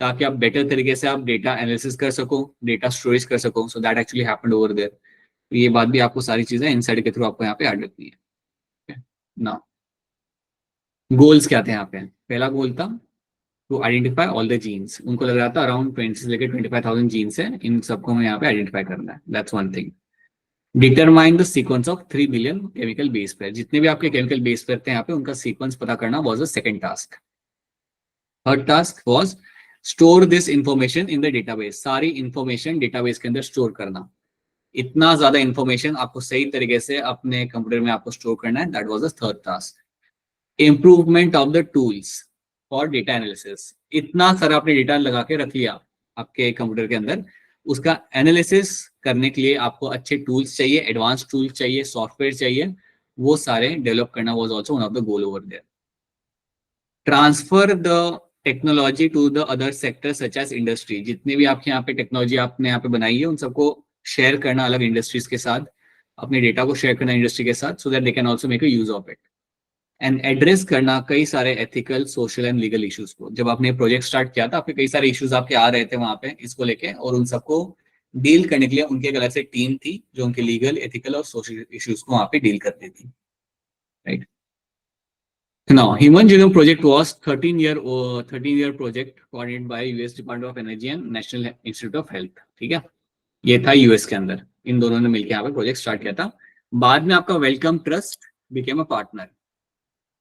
ताकि आप बेटर तरीके से आप डेटा एनालिसिस कर सको, डेटा स्टोरेज कर सको। So that actually happened over there. ये बात भी आपको सारी चीजें इनसाइड के थ्रू आपको यहाँ पे ऐड रखनी है ना। गोल्स क्या थे यहाँ पे? पहला गोल था to identify all the genes. उनको लग रहा था अराउंड 20 से लेकर 25,000 जीन्स है, इन सबको हमें यहाँ पे आइडेंटिफाई करना है, that's one thing. Determine the sequence of 3 billion chemical base pair. जितने भी आपके केमिकल बेस पेयर थे यहाँ पे, उनका सीक्वेंस पता करना was the second task. Third task was store this information in the database. सारी इंफॉर्मेशन डेटाबेस के अंदर स्टोर करना। इतना ज्यादा इंफॉर्मेशन आपको सही तरीके से अपने कंप्यूटर में आपको स्टोर करना है, that was the third task. Improvement of the tools for data analysis. इतना सारा आपने डेटा लगा के रख लिया आपके कंप्यूटर के अंदर, उसका एनालिसिस करने के लिए आपको अच्छे टूल्स चाहिए, एडवांस टूल्स चाहिए, सॉफ्टवेयर चाहिए, वो सारे डेवलप करना was also one of the goal over there. Transfer the technology to the other sector such as industry. जितने भी आपके यहाँ पे टेक्नोलॉजी आपने यहाँ पे बनाई है, उन सबको शेयर करना अलग इंडस्ट्रीज के साथ, अपने डेटा को शेयर करना इंडस्ट्री के साथ, so that they can also make a use of it. And address करना कई सारे ethical, social and legal issues को। जब आपने प्रोजेक्ट स्टार्ट किया था, आपके कई सारे इश्यूज आपके आ रहे थे वहां पे इसको लेके, और उन सबको डील करने के लिए उनकी एक अलग से टीम थी जो उनके लीगल, एथिकल और सोशल इश्यूज को वहां पे डील करती थी, right? Now, Human Genome Project was 13-year project coordinated by US Department of Energy and National Institute of Health. ठीक है, ये था यूएस के अंदर, इन दोनों ने मिलकर यहाँ पे प्रोजेक्ट स्टार्ट किया था। बाद में आपका Wellcome Trust became a partner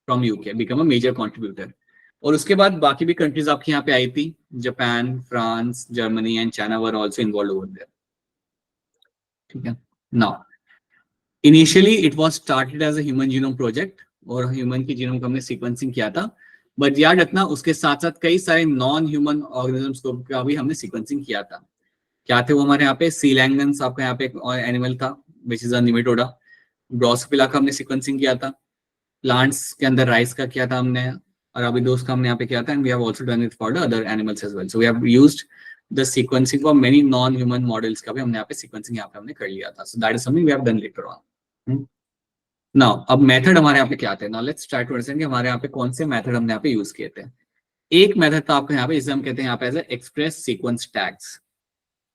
from UK, became a major contributor, और उसके बाद बाकी भी कंट्रीज आपकी यहाँ पे आई थी, Japan, France, Germany and China were also involve over there. ठीक है, now initially it was started as a human genome project, और ह्यूमन की जीनोम का हमने सीक्वेंसिंग किया था बट याद रखना उसके साथ साथ कई सारे नॉन ह्यूमन ऑर्गेनिजम्स को का भी हमने सीक्वेंसिंग किया था। क्या थे वो हमारे यहाँ पे? सीलैंगन्स आपका यहाँ पे एक एनिमल था which is a Nematoda. Drosophila का हमने सीक्वेंसिंग किया था। प्लांट्स के अंदर राइस का किया था हमने, और अभी दोस्त का हमने यहाँ पे किया था, and we have also done it for the other animals as well. So we have used the sequencing for many non human models का भी हमने यहाँ पे सीक्वेंसिंग यहाँ पे हमने कर लिया था। So that is something we have done later on. Now अब मेथड हमारे यहाँ पे क्या थे? Now let's try to understand कि हमारे यहाँ पे कौन से मेथड हमने यहाँ पे यूज किए थे। एक मेथड था आपके यहाँ पे जिसे हम कहते हैं यहाँ पे एज एक्सप्रेस सीक्वेंस टैग्स।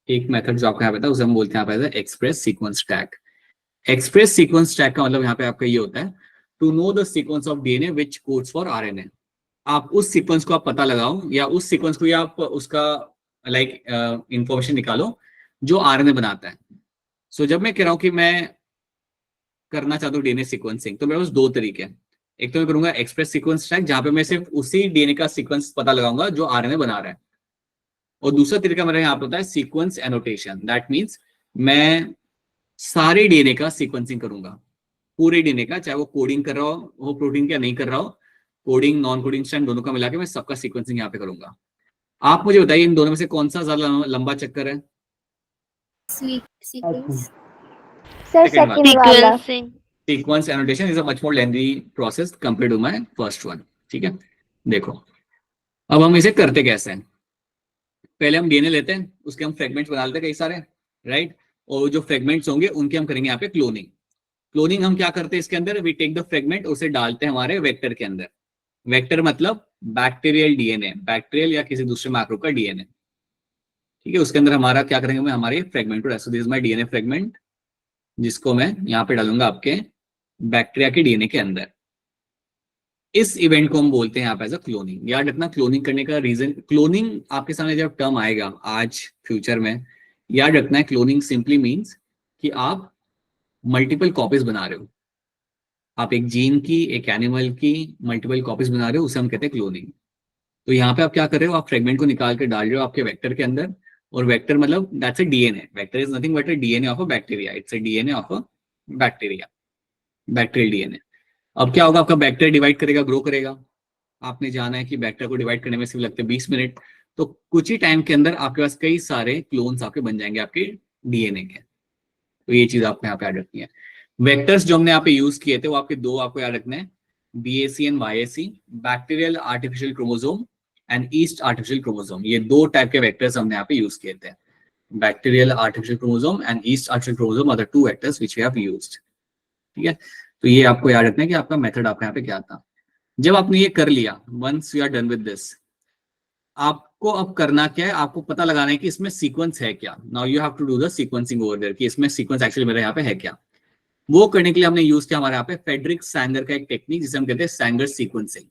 एक मेथड जो आपका यहाँ पे था उसे हम बोलते हैं यहाँ पे express sequence tag. Express sequence tag का मतलब यहाँ पे आपका ये होता है to know the sequence of DNA which codes for RNA. आप उस सीक्वेंस को आप पता लगाओ, या उस सीक्वेंस को या आप उसका लाइक इंफॉर्मेशन निकालो जो आरएनए बनाता है। सो जब मैं कह रहा हूँ कि मैं करना चाहता हूँ डीएनए सीक्वेंसिंग, तो मेरे पास दो तरीके हैं। एक तो मैं करूंगा एक्सप्रेस सीक्वेंस टैग, जहां पे मैं सिर्फ उसी डीएनए का सीक्वेंस पता लगाऊंगा जो आरएनए बना रहा है, और दूसरा तरीका मेरा यहाँ पे होता है सीक्वेंस एनोटेशन। दैट मीन्स मैं सारे डीएनए का सीक्वेंसिंग करूंगा, पूरे डीएनए का, चाहे वो कोडिंग कर रहा हो वो प्रोटीन का नहीं कर रहा हो, कोडिंग नॉन कोडिंग स्ट्रैंड दोनों का मिला के मैं सबका सीक्वेंसिंग यहाँ पे करूंगा। आप मुझे बताइए इन दोनों में से कौन सा ज्यादा लंबा चक्कर है? Sequence. Sir Second one. Second वाला। Sequencing. Sequence annotation is a much more lengthy process compared to my first one. ठीक है, देखो अब हम इसे करते कैसे हैं। पहले हम डीएनए लेते हैं, उसके हम फ्रेगमेंट्स बना लेते हैं कई सारे, राइट। और जो फ्रेगमेंट्स होंगे उनके हम करेंगे यहाँ पे क्लोनिंग। क्लोनिंग हम क्या करते हैं इसके अंदर? वी टेक द फ्रेगमेंट, उसे डालते हैं हमारे वेक्टर के अंदर। वेक्टर मतलब बैक्टीरियल डीएनए, बैक्टीरियल या किसी दूसरे मैक्रो का डीएनए, ठीक है। उसके अंदर हमारा क्या करेंगे, मैं हमारे फ्रेगमेंट को, सो this is my DNA fragment, जिसको मैं यहाँ पे डालूंगा आपके बैक्टीरिया के डीएनए के अंदर। इस इवेंट को हम बोलते हैं यहाँ पे एज अ क्लोनिंग। याद रखना क्लोनिंग करने का रीजन, क्लोनिंग आपके सामने जब टर्म आएगा आज फ्यूचर में, याद रखना है क्लोनिंग सिंपली मीन्स कि आप मल्टीपल कॉपीज बना रहे हो। आप एक जीन की, एक एनिमल की मल्टीपल कॉपीज बना रहे हो, उसे हम कहते हैं क्लोनिंग। तो यहाँ पे आप क्या कर रहे हो, आप फ्रेगमेंट को निकाल के डाल रहे हो आपके वेक्टर के अंदर, और वेक्टर मतलब that's a DNA. Vector is nothing but a DNA of a bacteria, it's a DNA of a bacteria, bacterial DNA. अब क्या होगा, आपका बैक्टीरिया डिवाइड करेगा, ग्रो करेगा। आपने जाना है कि बैक्टीरिया को डिवाइड करने में सिर्फ लगते हैं 20 मिनट, तो कुछ ही टाइम के अंदर आपके पास कई सारे क्लोन्स आपके बन जाएंगे आपके डीएनए के। तो ये चीज आपको यहाँ पे याद रखनी है। वेक्टर्स जो हमने यहाँ पे यूज किए थे वो आपके दो आपको याद रखने हैं, BAC and YAC, bacterial artificial chromosome and yeast artificial chromosome. ये दो टाइप के वेक्टर्स हमने यहाँ पे यूज किए थे। Bacterial artificial chromosome and yeast artificial chromosome are the two vectors which we have used, ठीक है। तो ये आपको याद रखना है कि आपका मेथड आपका यहाँ पे क्या था। जब आपने ये कर लिया, once you are done with this, आपको अब करना क्या है, आपको पता लगाना है कि इसमें सीक्वेंस है क्या। Now you have to do the sequencing over there, कि इसमें सीक्वेंस एक्चुअली मेरे यहाँ पे है क्या। वो करने के लिए हमने यूज किया हमारे यहाँ पे फेडरिक सैंगर का एक टेक्निक जिसे हम कहते हैं सैंगर सीक्वेंसिंग।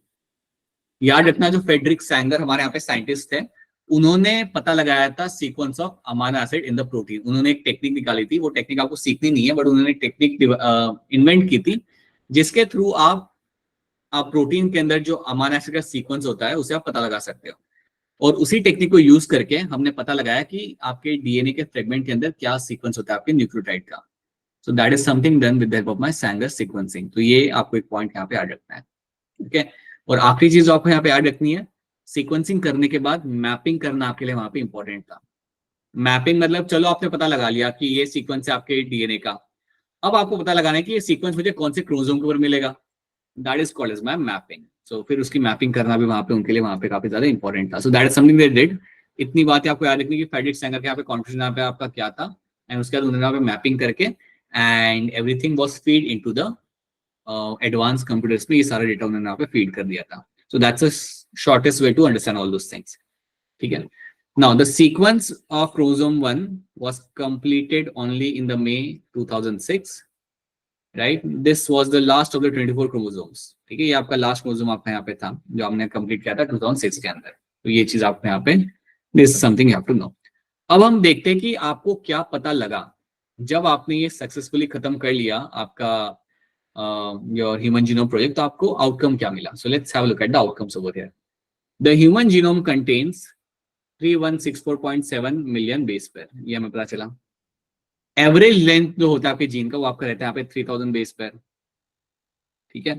याद रखना जो फेडरिक सैंगर हमारे यहाँ पे साइंटिस्ट थे, उन्होंने पता लगाया था sequence of amino acid in the protein. उन्होंने एक टेक्निक निकाली थी, वो टेक्निक आपको सीखनी नहीं है, बट उन्होंने टेक्निक इन्वेंट की थी जिसके थ्रू आप प्रोटीन के अंदर जो अमाइनो एसिड का सीक्वेंस होता है उसे आप पता लगा सकते हो। और उसी टेक्निक को यूज करके हमने पता लगाया कि आपके डीएनए के फ्रेगमेंट के अंदर क्या सीक्वेंस होता है आपके न्यूक्लियोटाइड का। सो that is something done with the help of my Sanger sequencing. तो ये आपको एक पॉइंट यहाँ पे याद रखना है, ओके। और आखिरी चीज आपको यहाँ पे याद रखनी है, सीक्वेंसिंग करने के बाद मैपिंग करना आपके लिए वहां पे इंपॉर्टेंट था। मैपिंग मतलब चलो आपने पता लगा लिया कि ये सीक्वेंस है आपके डीएनए का, अब आपको पता लगाना है कि ये सीक्वेंस मुझे कौन से क्रोमोसोम के ऊपर मिलेगा। That is called as my mapping. सो फिर उसकी मैपिंग करना भी वहां पे उनके लिए वहां पे काफी ज्यादा इंपॉर्टेंट था। So that is something they did. इतनी बातें आपको याद रखनी कि फेडरिक सैंगर के यहाँ पे कॉन्फ्यूजन यहाँ पे आपका क्या था, एंड उसके बाद उन्होंने यहाँ पे मैपिंग करके and everything was feed into the advance computers में, ये सारा डेटा उन्होंने यहाँ पे फीड कर दिया था। So that's a shortest way to understand all those things, ठीक है। Now the sequence of chromosome 1 was completed only in the May 2006, right? This was the last of the 24 chromosomes, ठीक है। ये आपका लास्ट क्रोमोसोम आपका यहाँ पे था जो हमने कंप्लीट किया था 2006 के अंदर। तो ये चीज आपको यहाँ पे this something you have to know. अब हम देखते हैं कि आपको क्या पता लगा जब आपने ये सक्सेसफुली खत्म कर लिया आपका योर ह्यूमन जीनोम प्रोजेक्ट, तो आपको आउटकम क्या मिला। So let's have a look at the outcomes over here. The human genome contains 3164.7 million base pair, ये हमें पता चला। एवरेज लेंथ जो होता है आपके जीन का वो आपका रहता है यहाँ पे 3000 बेस पेयर, ठीक है।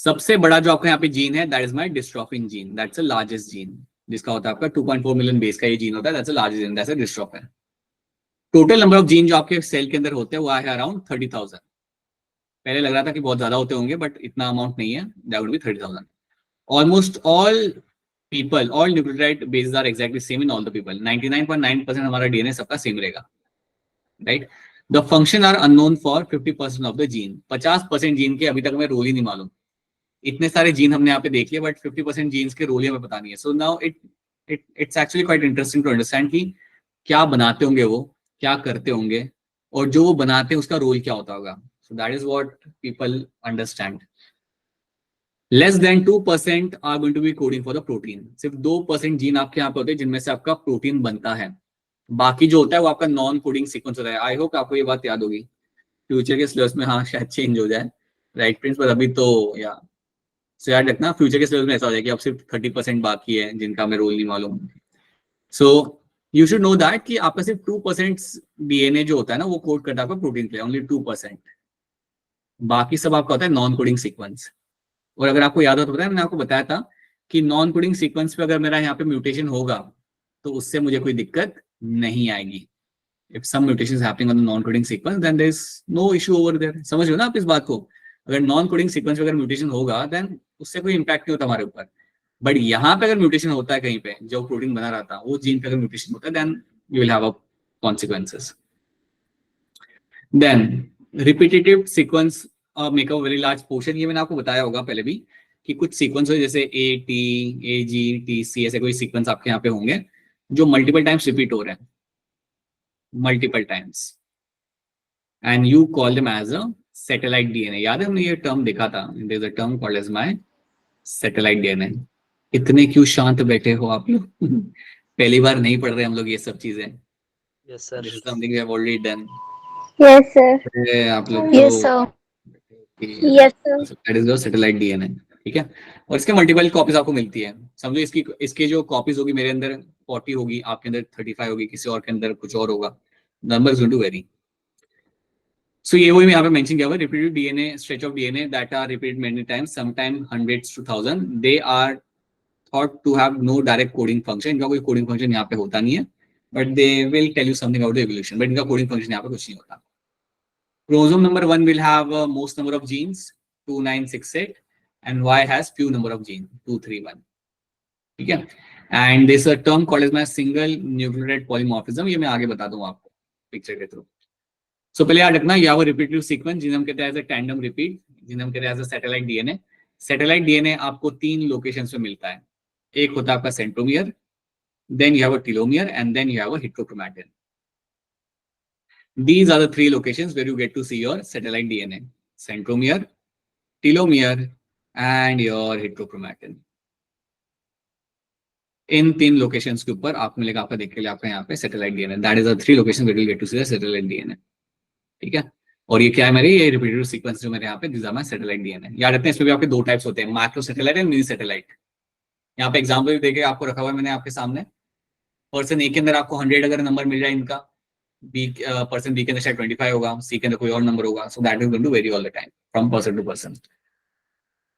सबसे बड़ा जो आपका यहाँ पे जीन है that is my dystrophin gene, that's the largest gene, जिसका होता है आपका 2.4 मिलियन बेस का ये जीन होता है, that's the largest gene, that's a dystrophin. Total number of gene जो आपके सेल के अंदर होते हैं वो है अराउंड 30,000। पहले लग रहा था कि बहुत ज्यादा होते होंगे बट इतना अमाउंट नहीं है, that would be 30,000। Almost all people, all nucleotide bases are exactly same in all the people. 99.9% हमारा डीएनए सबका सेम रहेगा, right. The function are unknown for 50% of the gene. 50% gene के अभी तक हमें रोल ही नहीं मालूम। इतने सारे जीन हमने यहाँ पे देख लिए बट 50% जीन्स के रोल ही हमें पता नहीं है। So now it's actually quite interesting to understand कि क्या बनाते होंगे वो, क्या करते होंगे, और जो वो बनाते हैं उसका रोल क्या होता होगा। So that is what people understand. Less than 2% are going to be coding for the protein. सिर्फ 2% जीन आपके यहाँ पे होते हैं जिनमें से आपका प्रोटीन बनता है, बाकी जो होता है वो आपका नॉन कोडिंग सीक्वेंस होता है। आई होप आपको ये बात याद होगी। फ्यूचर के सिलेबस में हाँ शायद चेंज हो जाए, राइट प्रिंस, पर अभी तो या सो याद रखना फ्यूचर के सिलेबस में ऐसा हो जाए कि अब सिर्फ 30% बाकी है जिनका हमें रोल नहीं मालूम। So you should know that कि आपका सिर्फ 2% डीएनए जो होता है ना वो कोड करता है आपका प्रोटीन के लिए, ओनली 2%। बाकी सब आपका होता है नॉन कोडिंग सीक्वेंस। और अगर आपको याद हो तो पता है मैंने आपको बताया था कि नॉन कोडिंग सीक्वेंस पे अगर मेरा यहाँ पे म्यूटेशन होगा तो उससे मुझे कोई दिक्कत नहीं आएगी। If some mutation is happening on the non coding sequence then there is no issue over there. समझ लो ना आप इस बात को। अगर नॉन कोडिंग सीक्वेंस पे अगर म्यूटेशन होगा देन उससे कोई इंपैक्ट नहीं होता हमारे ऊपर। बट यहाँ पे अगर म्यूटेशन होता है कहीं पे जो प्रोटीन बना रहा था वो जीन पे अगर म्यूटेशन होता है then you will have a consequences. Then repetitive sequence make a very large portion. ये मैंने आपको बताया होगा पहले भी कि कुछ सीक्वेंस हो जैसे ATAGTC ऐसे कोई सीक्वेंस आपके यहाँ पे होंगे जो मल्टीपल टाइम्स रिपीट हो रहे हैं, multiple times, and you call them as a satellite DNA. याद है हमने ये टर्म देखा था, there is a term called as my satellite DNA. इतने क्यों शांत बैठे हो आप लोग? पहली बार नहीं पढ़ रहे हम लोग ये सब चीजें। Yes sir. This is something we have already done. Yes, sir. आप लोग Yes, तो sir. Yes, sir. That is your satellite DNA, ठीक है। और इसके मल्टीपल कॉपीज आपको मिलती है। समझो इसकी जो कॉपीज होगी मेरे अंदर 40 होगी, आपके अंदर 35 होगी, किसी और के अंदर कुछ और होगा। Number is going to vary. सो ये वही यहाँ पे मेंशन किया हुआ है, repeated DNA stretch of DNA that are repeated many times, sometime hundreds to thousand. They are thought to have no direct coding function. इनका कोई कोडिंग फंक्शन यहाँ पे होता नहीं है, but they will tell you something about the evolution, but इनका coding function यहाँ पे कुछ नहीं होता। Chromosome number 1 will have most number of genes 2968 and Y has few number of genes 231, ठीक है। And this is a term called as my single nucleotide polymorphism। ये मैं आगे बता दूंगा आपको पिक्चर के थ्रू। सो पहले याद रखना, यह रिपीटेटिव सीक्वेंस जिन्हें हम कहते हैं एज अ टैंडम रिपीट, जिन्हें हम कहते हैं as a satellite DNA. Satellite DNA आपको 3 लोकेशंस पे मिलता है। एक होता है आपका centromere, then you have a telomere and then you have a heterochromatin. These are the 3 locations where you get to see your satellite DNA: centromere, telomere, and your heterochromatin. In 3 locations के ऊपर आपको मिलेगा, आपका देख के लिए आपका यहाँ पे satellite DNA. That is the 3 location where you get to see the satellite DNA, ठीक है। और ये क्या है मेरे, ये रिपीटेटिव सीक्वेंस जो मेरे यहाँ पे this are my satellite DNA. याद रखते हैं इसमें भी आपके 2 टाइप्स होते हैं, macro satellite and mini satellite. यहाँ पे एग्जाम्पल देके आपको रखा हुआ है मैंने आपके सामने। पर्सन ए के अंदर आपको 100 अगर नंबर मिल जाए इनका, पर्सन बी के अंदर शायद 25 होगा, सी के अंदर कोई और नंबर होगा। So that is going to vary all the time from person to person.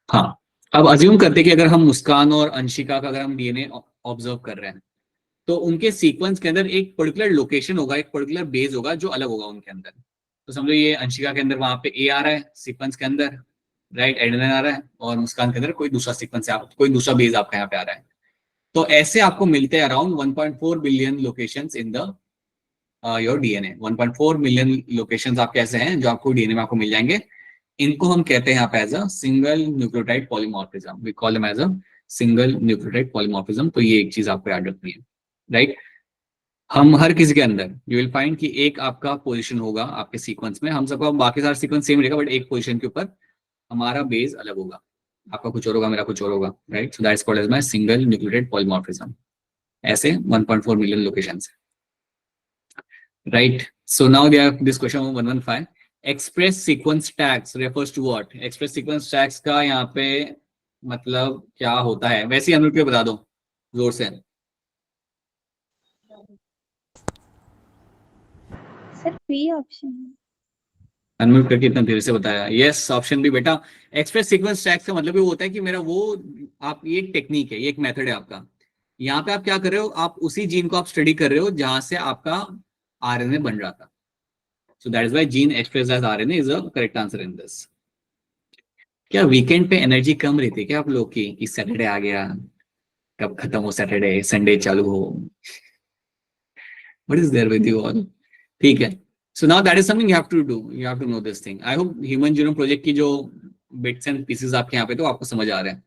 हाँ, अब अज्यूम करते हैं कि अगर हम मुस्कान और अंशिका का अगर हम डीएनए ऑब्जर्व कर रहे हैं तो उनके सीक्वेंस के अंदर एक पर्टिकुलर लोकेशन होगा, एक पर्टिकुलर बेस होगा जो अलग होगा उनके अंदर। तो समझो ये अंशिका के अंदर वहां पे ए आ रहा है सीक्वेंस के अंदर, राइट, एडेनिन आ रहा है, और मुस्कान के अंदर कोई दूसरा सीक्वेंस, कोई दूसरा बेस आपका यहाँ पे आ रहा है। तो ऐसे आपको मिलते हैं around 1.4 billion locations in the your DNA. 1.4 million locations आपके ऐसे हैं जो आपको डीएनए में आपको मिल जाएंगे। इनको हम कहते हैं यहाँ पे as a single nucleotide polymorphism. We call them as a single nucleotide polymorphism. तो ये एक चीज आपको याद रखनी है, राइट। हम हर किसी के अंदर यू विल फाइंड कि एक आपका पोजीशन होगा आपके सीक्वेंस में। हम सबका बाकी सारा सीक्वेंस सेम रहेगा, बट एक पोजीशन के ऊपर हमारा बेस अलग होगा। आपका कुछ और होगा, मेरा कुछ और होगा, right. So that is called as my single nucleotide polymorphism. ऐसे 1.4 million locations, right? So now they have this question 115. Express sequence tags refers to what? Express sequence tags का यहाँ पे मतलब क्या होता है? वैसे ही अनुरूप बता दो जोर से। Sir B option. अनम्यूट करके इतना देर से बताया। यस, ऑप्शन भी बेटा। एक्सप्रेस सीक्वेंस टैग्स का मतलब ये होता है कि मेरा वो, आप, ये एक टेक्निक है, ये एक मेथड है आपका। यहाँ पे आप क्या कर रहे हो, आप उसी जीन को आप स्टडी कर रहे हो जहां से आपका आरएनए बन रहा था। So that is why gene express as RNA is a correct answer in this. क्या वीकेंड पे एनर्जी कम रहती है क्या आप लोग की, कि सैटरडे आ गया, कब खत्म हो सैटरडे, संडे चालू हो? What is there with you all? ठीक है, so now that is something you have to do, you have to know this thing. I hope human genome project की जो बिट्स एंड पीसेस आपके यहाँ पे तो आपको समझ आ रहे हैं,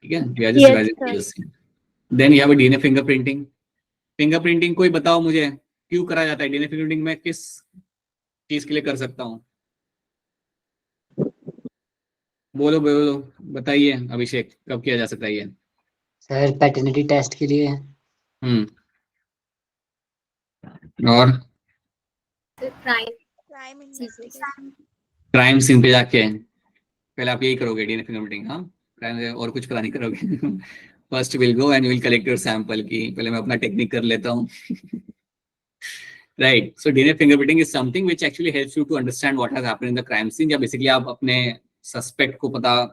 ठीक है? We are just revising this thing. Then you have a DNA fingerprinting. Fingerprinting कोई बताओ मुझे क्यों करा जाता है? डीएनए फिंगरप्रिंटिंग मैं किस चीज के लिए कर सकता हूँ? बोलो बोलो, बताइए अभिषेक, कब किया जा सकता है ये? सर पैटर्निटी टेस्ट के लिए। और क्राइम क्राइम सीन पे जाके पहले आप यही करोगे, डीएनए फिंगरप्रिंटिंग? हाँ, क्राइम और कुछ पता नहीं करोगे। First will go and will collect your sample की पहले मैं अपना टेक्निक कर लेता हूँ। Right, so DNA fingerprinting is something which actually helps you to understand what has happened in the crime scene, या बेसिकली आप अपने सस्पेक्ट को पता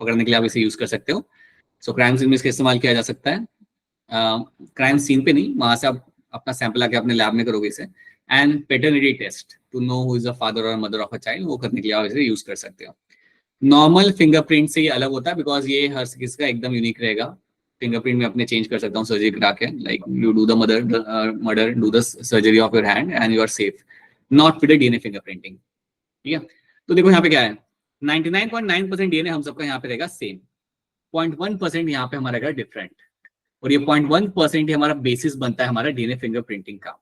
पकड़ने के लिए आप इसे यूज कर सकते हो। सो क्राइम सीन में इसका इस्तेमाल किया जा सकता है। क्राइम सीन पे नहीं, वहां से आप अपना सैंपल आके अपने लैब में करोगे इसे। And paternity test to know who is the father और मदर ऑफ अ चाइल्ड, वो करने के लिए आप इसे यूज कर सकते हो। नॉर्मल फिंगरप्रिंट से ये अलग होता है बिकॉज ये हर किसी का एकदम यूनिक रहेगा। फिंगरप्रिंट में अपने चेंज कर सकता हूँ सर्जरी करा के, like you do the mother do the surgery of your hand and you are safe, not with DNA fingerprinting. ठीक है, तो देखो यहाँ पे क्या है, 99.9% डीएनए हम सबका यहाँ पे रहेगा सेम, 0.1% यहाँ पे हमारा रहेगा डिफरेंट, और ये 0.1% ही हमारा बेसिस बनता है हमारा डीएनए फिंगरप्रिंटिंग का।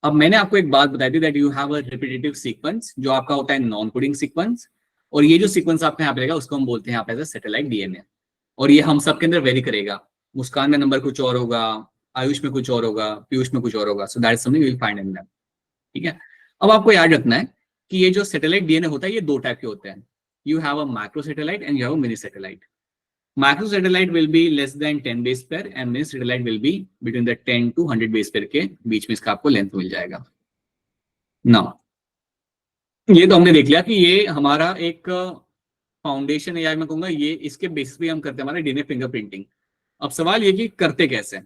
अब मैंने आपको एक बात बताई थी that you have a repetitive sequence जो आपका होता है नॉन कोडिंग सीक्वेंस, और ये जो सीक्वेंस आपका यहाँ पे रहेगा उसको हम बोलते हैं यहाँ पे सैटेलाइट डीएनए, और ये हम सबके अंदर वेरी करेगा। मुस्कान में नंबर कुछ और होगा, आयुष में कुछ और होगा, पीयूष में कुछ और होगा। So that is something you will find in them. ठीक है, अब आपको याद रखना है कि ये जो सैटेलाइट डीएनए होता है ये दो टाइप के होते हैं। You have a macro satellite and you have a mini satellite. Macro satellite will be less than 10 base pair and mini satellite will be between the 10 to 100 base pair के बीच में इसका आपको लेंथ मिल जाएगा। Now, ये तो हमने देख लिया कि ये हमारा एक फाउंडेशन है, या मैं कहूंगा ये इसके बेसिस पे हम करते हैं हमारा डीएनए फिंगरप्रिंटिंग। अब सवाल ये कि करते कैसे?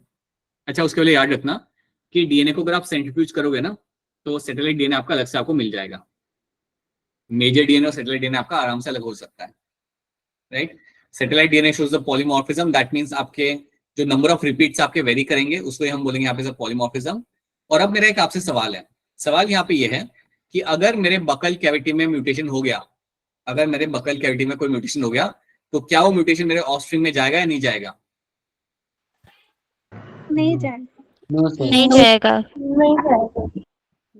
अच्छा, उसके लिए याद रखना कि डीएनए को अगर आप सेंट्रीफ्यूज करोगे ना तो सैटेलाइट डीएनए आपका अलग से आपको मिल जाएगा। मेजर डीएनए और सैटेलाइट डीएनए आपका आराम से अलग हो सकता है, right? Satellite DNA shows the polymorphism, that means आपके जो नंबर ऑफ रिपीट्स आपके वेरी करेंगे उसको हम बोलेंगे यहाँ पे पॉलीमॉर्फिज्म। और अब मेरा एक आपसे सवाल है, सवाल यहाँ पे ये है कि अगर मेरे बकल कैविटी में म्यूटेशन हो गया, अगर मेरे बकल कैविटी में कोई म्यूटेशन हो गया तो क्या वो म्यूटेशन मेरे ऑफस्प्रिंग में जाएगा या नहीं जाएगा? नहीं जाएगा। No sir. नहीं जाएगा।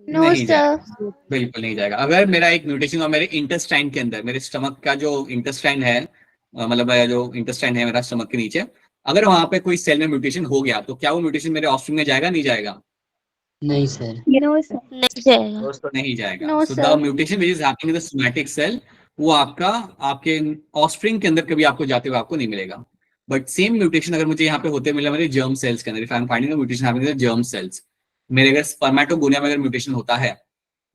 नो नहीं जाएगा, सर। बिल्कुल नहीं जाएगा। अगर मेरा एक म्यूटेशन और मेरे इंटेस्टाइन के अंदर, मेरे स्टमक का जो इंटेस्टाइन है, मतलब जो इंटेस्टाइन है मेरा स्टमक के नीचे, अगर वहां पे कोई सेल में म्यूटेशन हो गया तो क्या वो म्यूटेशन मेरे ऑफस्प्रिंग में जाएगा नहीं जाएगा? नहीं सर। No sir. नहीं जाएगा। दोस्तों नहीं जाएगा। No, so the sir. Mutation which is happening in the somatic cell वो आपका आपके ऑफस्प्रिंग के अंदर कभी आपको जाते हुए आपको नहीं मिलेगा। बट सेम म्यूटेशन अगर मुझे यहाँ पे होते मिला मेरे जर्म सेल्स के अंदर, if I am finding a mutation happening in the germ cells, मेरे अगर स्पर्मेटोगोनिया में अगर म्यूटेशन होता है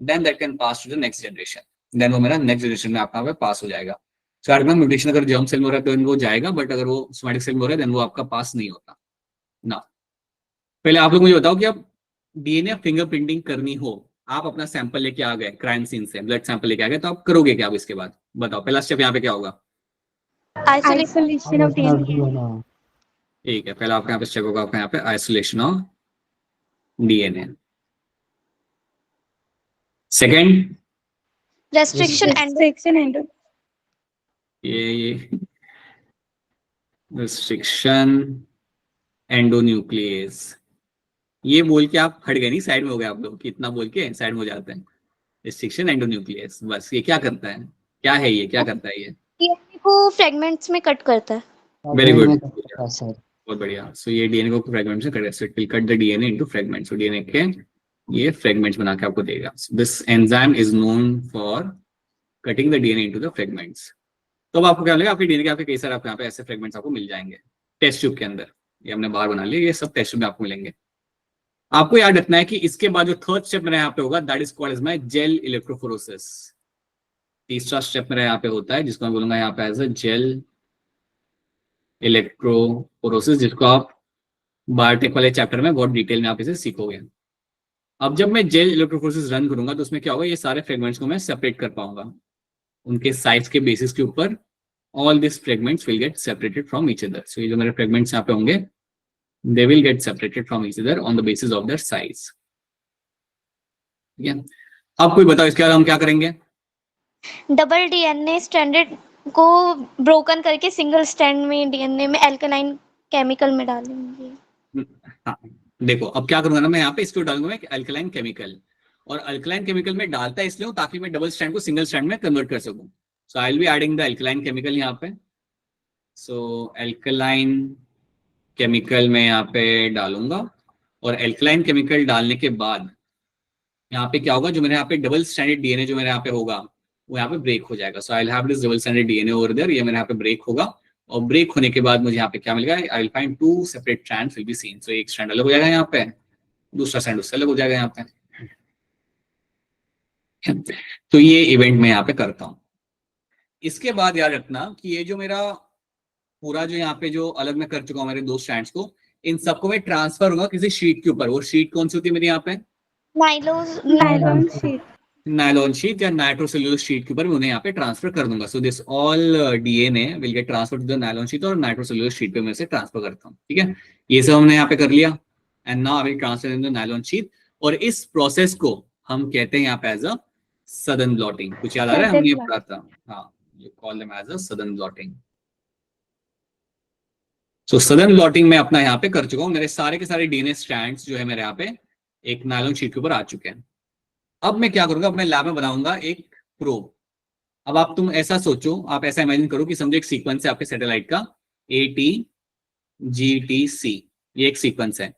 then that can pass to the next generation, then वो मेरा नेक्स्ट जनरेशन में आपका पास हो जाएगा। सो अगर म्यूटेशन अगर जर्म सेल में हो रहा है तो वो जाएगा, बट अगर वो सोमैटिक सेल में हो रहा है देन वो आपका पास नहीं होता ना। पहले आप लोग मुझे बताओ कि अब डीएनए फिंगरप्रिंटिंग करनी हो, आप अपना सैंपल लेके आ गए क्राइम सीन से, ब्लड सैंपल लेके आ गए, तो आप करोगे क्या अब इसके बाद? बताओ, पहला स्टेप यहाँ पे क्या होगा? Isolation of DNA. ठीक है, पहला आपका यहाँ पे स्टेप होगा आपका यहाँ पे isolation of DNA. Second, restriction and ये रिस्ट्रिक्शन एंडोन्यूक्लियस। ये बोल के आप हट गए नहीं, साइड में हो गए आप लोग, कितना बोल के साइड में हो जाते हैं। रिस्ट्रिक्शन एंडोन्यूक्लियस, बस ये क्या करता है, क्या है ये, क्या करता है ये? डीएनए को फ्रेगमेंट्स में कट करता है। Very good, sir. बहुत बढ़िया। सो ये डीएनए को फ्रेगमेंट्स में cut, so it will cut the DNA into fragments. So DNA के ये फ्रेगमेंट्स बना के आपको देगा। This enzyme is known for cutting the DNA into the fragments. तो अब आपको क्या मिलेगा, आपके डीएनए के आपके कई सारे आपको यहाँ पे ऐसे फ्रेगमेंट्स आपको मिल जाएंगे टेस्ट ट्यूब के अंदर। ये हमने बाहर बना लिया, ये सब टेस्ट ट्यूब में आपको मिलेंगे। आपको याद रखना है कि इसके बाद जो थर्ड स्टेप मेरा यहाँ पे होगा that is called as my gel electrophoresis. तीसरा स्टेप मेरा यहाँ पे होता है जिसको मैं बोलूंगा यहाँ पे एज अ जेल इलेक्ट्रोपोरोसिस, जिसको आप बायोटेक वाले चैप्टर में बहुत डिटेल में आप इसे सीखोगे। अब जब मैं जेल इलेक्ट्रोपोरोसिस रन करूंगा तो उसमें क्या होगा, ये सारे फ्रेगमेंट्स को मैं सेपरेट कर पाऊंगा उनके साइज के बेसिस के ऊपर। All this fragments will get separated from each other. So ये जो मेरे फ्रेगमेंट्स यहाँ पे होंगे, they will get separated from each other on the basis of their size. ठीक है, अब कोई बताओ इसके बाद हम क्या करेंगे? डबल डीएनए स्ट्रैंडेड को ब्रोकन करके सिंगल स्ट्रैंड में डीएनए में एल्केनाइन केमिकल में डालेंगे। हाँ, देखो अब क्या करूंगा ना, मैं यहाँ पे इसको डालूंगा मैं अल्कलाइन केमिकल, और अल्कलाइन केमिकल में डालता इसलिए हूं ताकि मैं डबल स्ट्रैंड को सिंगल स्ट्रैंड में कन्वर्ट कर सकूं। So I will be adding the alkaline chemical यहाँ पे। सो अल्कलाइन केमिकल मैं यहाँ पे डालूंगा, और अल्कलाइन केमिकल डालने के बाद यहाँ पे क्या होगा, जो मेरे यहाँ पे डबल स्ट्रैंडेड डीएनए जो मेरे यहाँ पे होगा वो यहाँ पे ब्रेक हो जाएगा। So I will have this double stranded DNA over there, ये मेरे यहाँ पे ब्रेक होगा, और ब्रेक होने के बाद मुझे यहाँ पे क्या मिलेगा, I will find two separate strands will be seen. So एक स्ट्रैंड अलग हो जाएगा यहाँ पे, दूसरा स्ट्रैंड उससे अलग हो जाएगा यहाँ पे। तो ये इवेंट मैं यहाँ पे करता हूँ। इसके बाद याद रखना कि ये जो मेरा पूरा जो यहाँ पे जो अलग मैं कर चुका हूँ मेरे दो स्ट्रैंड्स को, इन सबको मैं ट्रांसफर होगा किसी शीट के ऊपर। वो शीट कौन सी होती है मेरी यहाँ पे? नायलॉन शीट, नायलॉन शीट या नाइट्रोसेल्यूलोज शीट के ऊपर मैं उन्हें यहाँ पे ट्रांसफर कर दूंगा। So this all DNA will get transfer to the nylon sheet, और नाइट्रोसेल्यूलोज शीट पे मैं इसे ट्रांसफर करता हूँ। ठीक है, ये सब हमने यहाँ पे कर लिया, and now I will transfer in the nylon sheet. और इस प्रोसेस को हम कहते हैं यहाँ पे एज अ सडन ब्लॉटिंग। कुछ याद आ रहा है? हमने ये पढ़ा था, हाँ, you call them as a Southern blotting. सो सडन ब्लॉटिंग मैं अपना यहाँ पे कर चुका हूँ। मेरे सारे के सारे डीएनए स्ट्रैंड्स जो है मेरे यहाँ पे एक नायलॉन शीट के ऊपर आ चुके हैं। अब मैं क्या करूंगा, अपने लैब में बनाऊंगा एक प्रोब। अब तुम ऐसा सोचो, आप ऐसा इमेजिन करो कि समझो एक सीक्वेंस है आपके सैटेलाइट का ATGTC, ये एक सीक्वेंस है,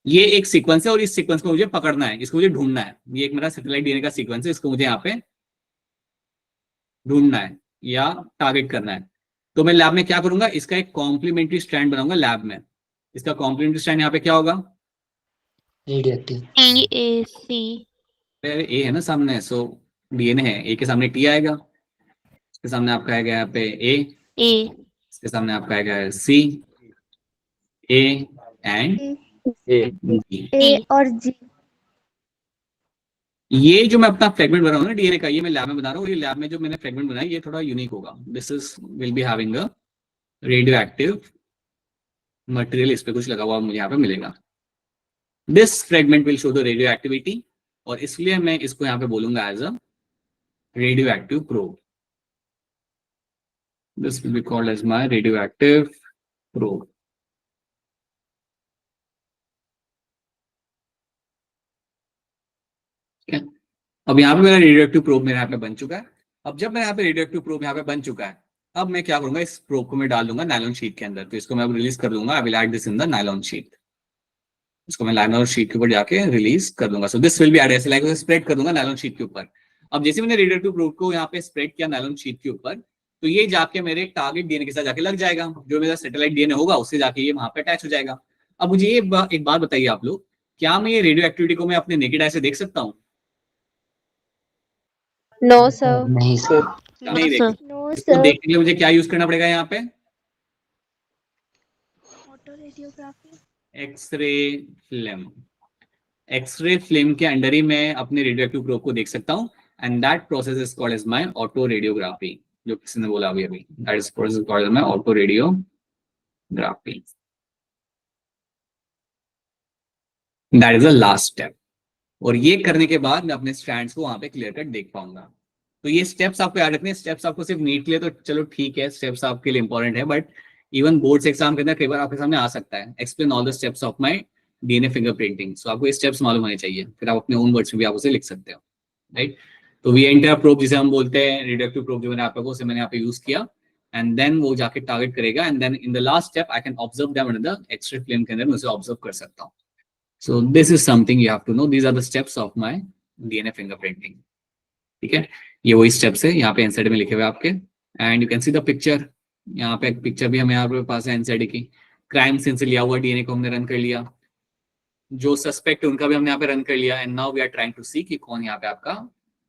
ये एक सीक्वेंस है, और इस सीक्वेंस को मुझे पकड़ना है, इसको मुझे ढूंढना है। ये एक मेरा सैटेलाइट डीएनए का सीक्वेंस है, इसको मुझे यहाँ पे ढूंढना है या टारगेट करना है। तो मैं लैब में क्या करूंगा, इसका एक कॉम्प्लीमेंट्री स्ट्रैंड बनाऊंगा लैब में। इसका कॉम्प्लीमेंट्री स्ट्रैंड यहाँ पे क्या होगा? रेडियोएक्टिव। TAC। ए है ना सामने, सो डीएनए है, ए के सामने टी आएगा, इसके सामने आपका आएगा यहाँ पे ए, इसके सामने आपका आएगा सी, ए एंड जी। A और G। ये जो मैं अपना फ्रेगमेंट बना रहा हूँ ना डीएनए का, ये मैं लैब में बना रहा हूँ। ये लैब में जो मैंने फ्रेगमेंट बनाया ये थोड़ा यूनिक होगा। This is will be having a radio active material, इस पे कुछ लगा हुआ मुझे यहाँ पे मिलेगा। This fragment will show the radio activity, और इसलिए मैं इसको यहाँ पे बोलूंगा as a radio active probe. This will be called as my radio active probe. अब यहाँ पे मेरा रेडियो एक्टिव प्रोब मेरे यहाँ पे बन चुका है। अब जब मेरे यहाँ पे रेडियो एक्टिव प्रोब यहाँ पे बन चुका है, अब मैं क्या करूंगा, इस प्रोब को मैं डाल दूंगा नायलॉन शीट के अंदर। तो इसको मैं अब रिलीज कर दूंगा, I will add this in the nylon sheet. इसको मैं नायलॉन शीट के ऊपर जाके रिलीज कर दूंगा। So this will be add, ऐसे लाइक स्प्रेड कर दूंगा नायलॉन शीट के ऊपर। अब जैसे मैंने रेडियो एक्टिव प्रोब को यहाँ पे स्प्रेड किया नायलॉन शीट के ऊपर, तो ये जाके मेरे टारगेट डीएनए के साथ जाके लग जाएगा। जो मेरा सैटेलाइट डीएनए होगा उससे जाके ये वहां पे अटैच हो जाएगा। अब मुझे ये एक बात बताइए आप लोग, क्या मैं ये रेडियो एक्टिविटी को मैं अपने नेकेड आई से देख सकता हूँ? No sir. नहीं सर। नहीं देख सकता। नो इसको सर। देखने के लिए मुझे क्या यूज करना पड़ेगा यहाँ पे? Photo radiography. X ray film. X ray film के अंडर ही मैं अपने रेडियो एक्टिव प्रोब को देख सकता हूँ, and that process is called as my auto radiography. जो किसी ने बोला अभी that is process called as my auto radiography. That is the last step. और ये करने के बाद मैं अपने स्ट्रैंड्स को वहां पे क्लियर कट देख पाऊंगा। तो ये स्टेप्स आपको याद रखने हैं। स्टेप्स आपको सिर्फ नीट के लिए तो चलो ठीक है, स्टेप्स आपके लिए इंपॉर्टेंट है, बट इवन बोर्ड्स एग्जाम के अंदर कई बार आपके सामने आ सकता है, explain all the steps of my DNA fingerprinting. So आपको ये स्टेप्स मालूम होने चाहिए, फिर आप अपने ओन वर्ड्स में भी आप उसे लिख सकते हो, राइट। तो वी एंटर प्रोब जिसे हम बोलते हैं, रेडियोएक्टिव प्रोब जो मैंने आपको उसे मैंने यहाँ पे यूज किया, एंड देन वो जाके टारगेट करेगा, and then in the last step I can observe them in the X ray film के अंदर मैं उसे ऑब्जर्व कर सकता हूँ। So this is something you have to know. These are the steps of my DNA fingerprinting. ठीक है, ये वही स्टेप्स है, यहाँ पे एनसीडी में लिखे हुए आपके, and you can see the picture. यहाँ पे एक पिक्चर भी हमें यहाँ पे पास है एनसीडी की। क्राइम सीन से लिया हुआ डीएनए को हमने रन कर लिया, जो सस्पेक्ट है उनका भी हमने यहाँ पे रन कर लिया, and now we are trying to see कि कौन यहाँ पे आपका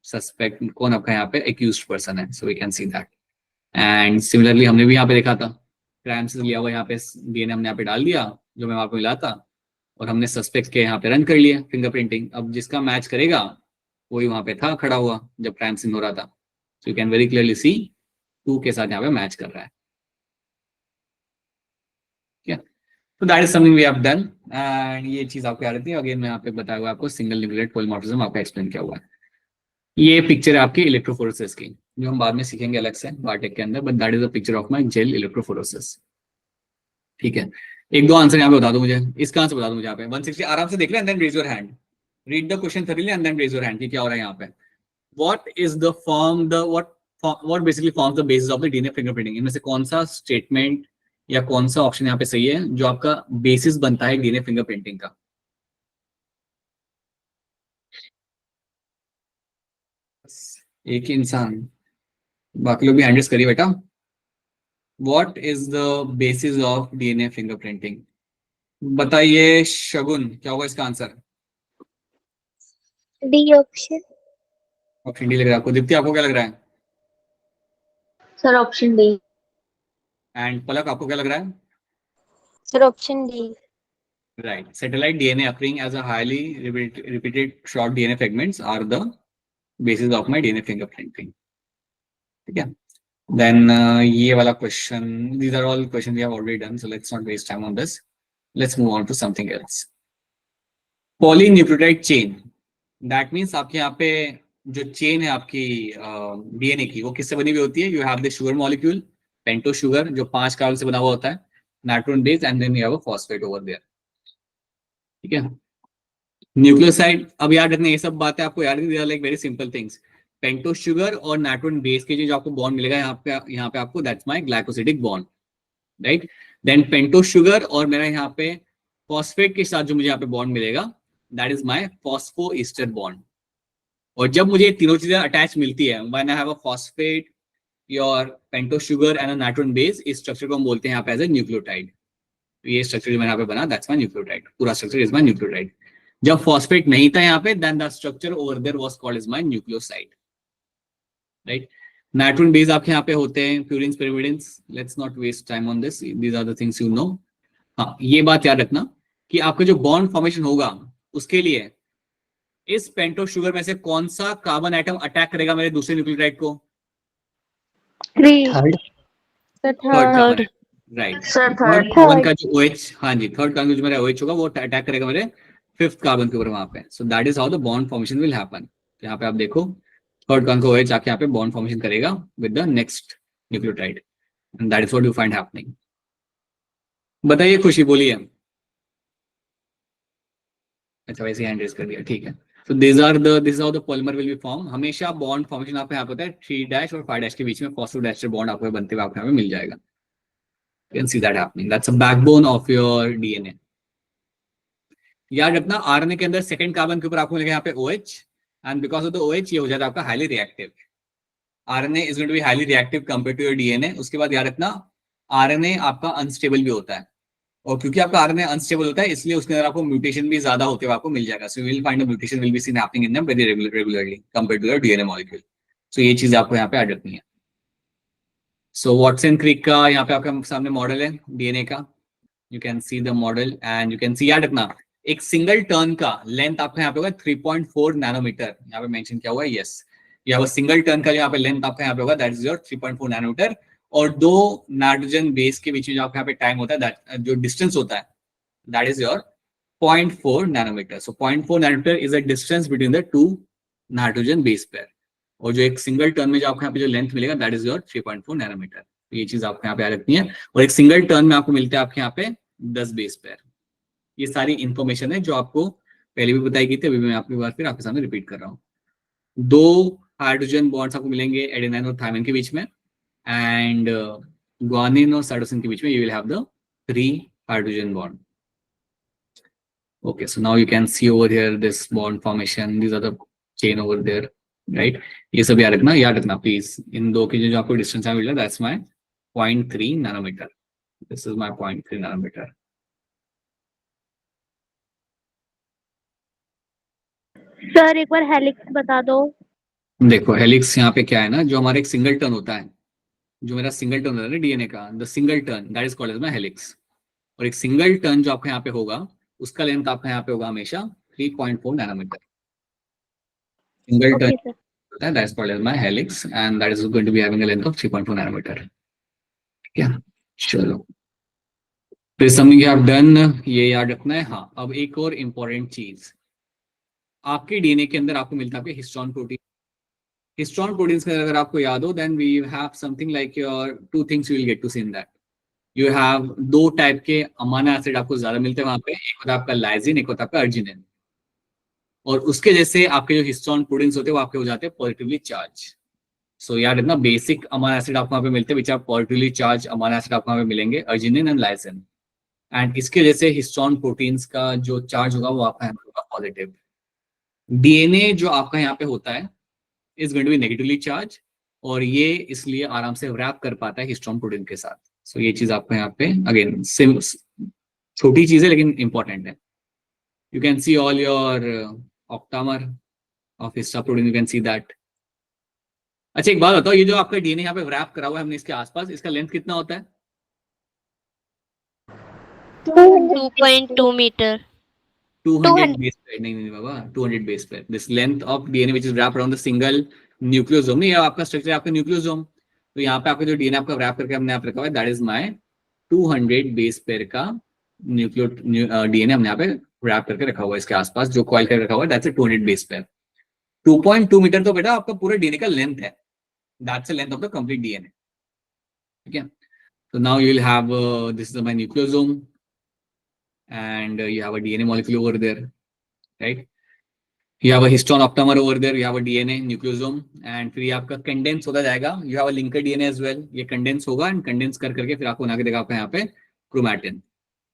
सस्पेक्ट कौन आपका यहाँ पे एक्यूज्ड पर्सन है, so we can see that. And similarly हमने भी यहाँ पे देखा था, क्राइम से लिया हुआ यहाँ पे डीएनए हमने यहाँ पे डाल दिया जो मैं वहाँ पे मिला था, और हमने सस्पेक्ट के यहाँ पे रन कर लिया फिंगरप्रिंटिंग। अब जिसका मैच करेगा वही वहाँ पे था खड़ा हुआ जब क्राइम सीन हो रहा था, सो you can very clearly see 2 के साथ यहाँ पे मैच कर रहा है। तो that is something we have done, and ये चीज आपको याद रहती है। अगेन मैं यहाँ पे बताया हुआ आपको सिंगल न्यूक्लियोटाइड पॉलीमॉर्फिज्म आपका एक्सप्लेन किया हुआ है। ये पिक्चर है आपकी इलेक्ट्रोफोरेसिस की, जो हम बाद में सीखेंगे अलग से बायोटेक के अंदर, but that is a picture of my gel electrophoresis. ठीक है, एक दो आंसर यहाँ पे बता दो मुझे, इसका आंसर बता दो मुझे यहाँ पे 160 आराम से देख ले, and then raise your hand, read the question thoroughly and then raise your hand कि क्या हो रहा है यहाँ पे। What is the form the what basically forms the basis of the DNA fingerprinting. इनमें से कौन सा स्टेटमेंट या कौन सा ऑप्शन यहाँ पे सही है जो आपका बेसिस बनता है डीएनए फिंगरप्रिंटिंग का। एक ही इंसान, बाकी लोग भी हैंडल्स करिए बेटा। What is the basis of DNA fingerprinting, बताइए शगुन, क्या होगा इसका answer. D option. Option D लग रहा है आपको। दीप्ति आपको क्या लग रहा है। Sir option D. एंड पलक आपको क्या लग रहा है। Sir option D. Right. Satellite DNA occurring as a highly repeated short DNA fragments are the basis of my DNA fingerprinting. ठीक है। Then ये वाला question, these are all questions we have already done, so let's not waste time on this. Let's move on to something else. Polynucleotide chain. That means आपके यहाँ पे जो chain है आपकी डीएनए की, वो किससे बनी हुई होती है। You have the sugar molecule, pento sugar, जो 5 कार्बन से बना हुआ होता है, nitrogen base, and then you have a phosphate over there. ठीक है। न्यूक्लियोसाइड, अब याद रखना ये सब बातें आपको याद रखनी, like very simple things. Pento sugar और नाइट्रोजन बेस के जो आपको बॉन्ड मिलेगा यहाँ पे आपको, that's my glycosidic bond, right. Then pento sugar और मेरा यहाँ पे फॉस्फेट के साथ जो मुझे यहाँ पे बॉन्ड मिलेगा, that is my phosphoester bond. और जब मुझे तीनों चीजें अटैच मिलती है, when I have a phosphate, your pento sugar and a nitrogen base, इस स्ट्रक्चर को हम बोलते हैं यहाँ पे एज ए न्यूक्लियोटाइड। तो ये स्ट्रक्चर जो मैंने यहाँ पे बना, दैट्स माय न्यूक्लियोटाइड, पूरा स्ट्रक्चर इज माय न्यूक्लियोटाइड। जब फॉस्फेट नहीं था यहाँ पे, then the structure over there was called is my nucleoside, right. Nitrogen base आपके यहाँ पे होते हैं purines, pyrimidines. Let's not waste time on this, these are the things you know. हाँ, ये बात याद रखना कि आपका जो बॉन्ड फॉर्मेशन होगा, उसके लिए इस पेंटो शुगर में से कौन सा कार्बन आइटम अटैक करेगा मेरे दूसरे न्यूक्लियोटाइड को। Third third carbon, right. Sir third carbon का जो OH, हाँ जी, थर्ड कार्बन जो मेरा OH होगा वो अटैक करेगा मेरे 5th कार्बन के ऊपर वहां पे। So that is how the bond formation will happen. यहाँ पे आप देखो, थर्ड कार्बन का OH आके यहाँ पे बॉन्ड फॉर्मेशन करेगा with the next nucleotide, and that is what you find happening. बताइए खुशी, बोलिए। अच्छा, वैसे हैंड रेज कर दिया, ठीक है। So these are the, this is how the polymer will be formed. हमेशा बॉन्ड फॉर्मेशन आपको यहाँ पे होता है 3' और 5' के बीच में फॉस्फोडाइस्टर बॉन्ड आपको बनते हुए आपको यहाँ पे मिल जाएगा। You can see that happening. That's a backbone of your DNA. याद रखना, आरएनए के अंदर सेकंड कार्बन के ऊपर आपको मिलेगा यहाँ पे OH, and because of the OH ये हो जाता है आपका highly reactive. RNA is going to be highly reactive compare to your DNA. उसके बाद याद रखना, आरएनए आपका अनस्टेबल भी होता है, और क्योंकि आपका आरएनए अनस्टेबल होता है, इसलिए उसके अंदर आपको म्यूटेशन भी ज्यादा होते हुए आपको मिल जाएगा। So you will find a mutation will be seen happening in them very regularly compare to your DNA molecule. So ये चीज आपको यहाँ पे याद रखनी है। सो वॉटसन क्रिक का यहाँ पे आपके सामने मॉडल है डीएनए का। You can see the model and you can see, याद रखना, एक सिंगल टर्न का लेंथ आपका यहाँ पे होगा 3.4 नैनोमीटर, यहाँ पे मेंशन किया हुआ है। यस, यहाँ पर सिंगल टर्न का यहाँ पे लेंथ आपका यहाँ पे होगा, दैट इज योर 3.4 नैनोमीटर। और 2 नाइट्रोजन बेस के बीच में जो आपका यहाँ पे टाइम होता है, दैट जो डिस्टेंस होता है, that is your 0.4 nanometer. So 0.4 nanometer is a distance between the 2 nitrogen base pair. और जो एक सिंगल टर्न में जो आपको यहाँ पे जो लेंथ मिलेगा, दैट इज योर 3.4 नैनोमीटर। तो ये चीज आपको यहाँ पे याद रखनी है। और एक सिंगल टर्न में आपको मिलते हैं आपके यहाँ पे 10 बेस पेयर। ये सारी इंफॉर्मेशन है जो आपको पहले भी बताई गई थी, अभी मैं आपकी बार फिर आपके सामने रिपीट कर रहा हूँ। 2 हाइड्रोजन बॉन्ड्स आपको मिलेंगे एडेनाइन और थायमिन के बीच में, एंड ग्वानिन और साइटोसिन के बीच में you will have the 3 hydrogen bond. Okay, so now you can see over here this bond formation. These are the chain over there, right? ये सब याद रखना प्लीज। इन दो की जो आपको डिस्टेंस है मिला, that's my 0.3 nanometer. This is my 0.3 nanometer. Sir एक बार हेलिक्स बता दो। देखो हेलिक्स यहाँ पे क्या है ना, जो हमारा एक सिंगल टर्न होता है, जो मेरा सिंगल टर्न होता है ना डीएनए का, the single turn that is called as my helix. और एक सिंगल टर्न जो आपका यहाँ पे होगा, उसका लेंथ आपका यहाँ पे होगा हमेशा 3.4 nanometer. Single turn okay sir. होता है, that is called as my helix and that is going to be having a length of 3.4 nanometer. ठीक है, चलो फिर समथिंग यू हैव डन, ये याद रखना है। हाँ, अब एक और इम्पोर्टेंट चीज, आपके डीएनए के अंदर आपको मिलता है हिस्टोन प्रोटीन। हिस्टोन प्रोटीन्स का अगर आपको याद हो, then we have something like your two things you will get to see in that. You have दो टाइप के अमाइनो एसिड आपको ज्यादा मिलते हैं वहां पे, एक होता है आपका लाइसिन, एक होता है आपका अर्जिनिन। और उसके जैसे आपके जो हिस्टोन प्रोटीन्स होते हैं वो आपके हो जाते हैं पॉजिटिवली चार्ज। सो यार इतना बेसिक अमाइनो एसिड आपको वहां पे मिलते हैं which are positively charge amino acid आपको वहां पे मिलेंगे, अर्जिनिन एंड लाइसिन। एंड इसके जैसे हिस्टोन प्रोटीन्स का जो चार्ज होगा वो आपका यहाँ पे होगा पॉजिटिव। डीएनए जो आपका यहाँ पे होता है is going to be negatively charge, और ये इसलिए आराम से रैप कर पाता है हिस्टोन प्रोटीन के साथ। सो ये चीज आपको यहाँ पे अगेन छोटी चीज है लेकिन इंपॉर्टेंट है। You can see all your octamer of Hista protein, you can see that. अच्छा एक बात बताओ, ये जो आपका डीएनए यहाँ पे रैप करा हुआ है हमने इसके आसपास, इसका लेंथ कितना होता है? 2.2 मीटर। 200 base pair, नहीं बाबा, 200 base pair. This length of DNA which is wrapped around the single nucleosome, नहीं आपका स्ट्रक्चर आपका न्यूक्लियोसोम, तो यहाँ पे आपका जो डीएनए आपका रैप करके हमने यहाँ पे रखा हुआ है, that is my 200 base pair का डीएनए हमने यहाँ पे रैप करके रखा हुआ है इसके आसपास, जो कॉइल करके रखा हुआ है, दैट्स 200 बेस पेयर। 2.2 मीटर तो बेटा आपका पूरा डीएनए का लेंथ है, that's the length of the complete DNA. ठीक है, so now you will have this is my nucleosome and you have a DNA molecule over there, right? You have a histone octamer over there, you have a DNA nucleosome, and फिर ये आपका condense होता जाएगा, you have a linker DNA as well, ये condense होगा and condense कर करके फिर आपको बना के देगा आपका यहाँ पे chromatin.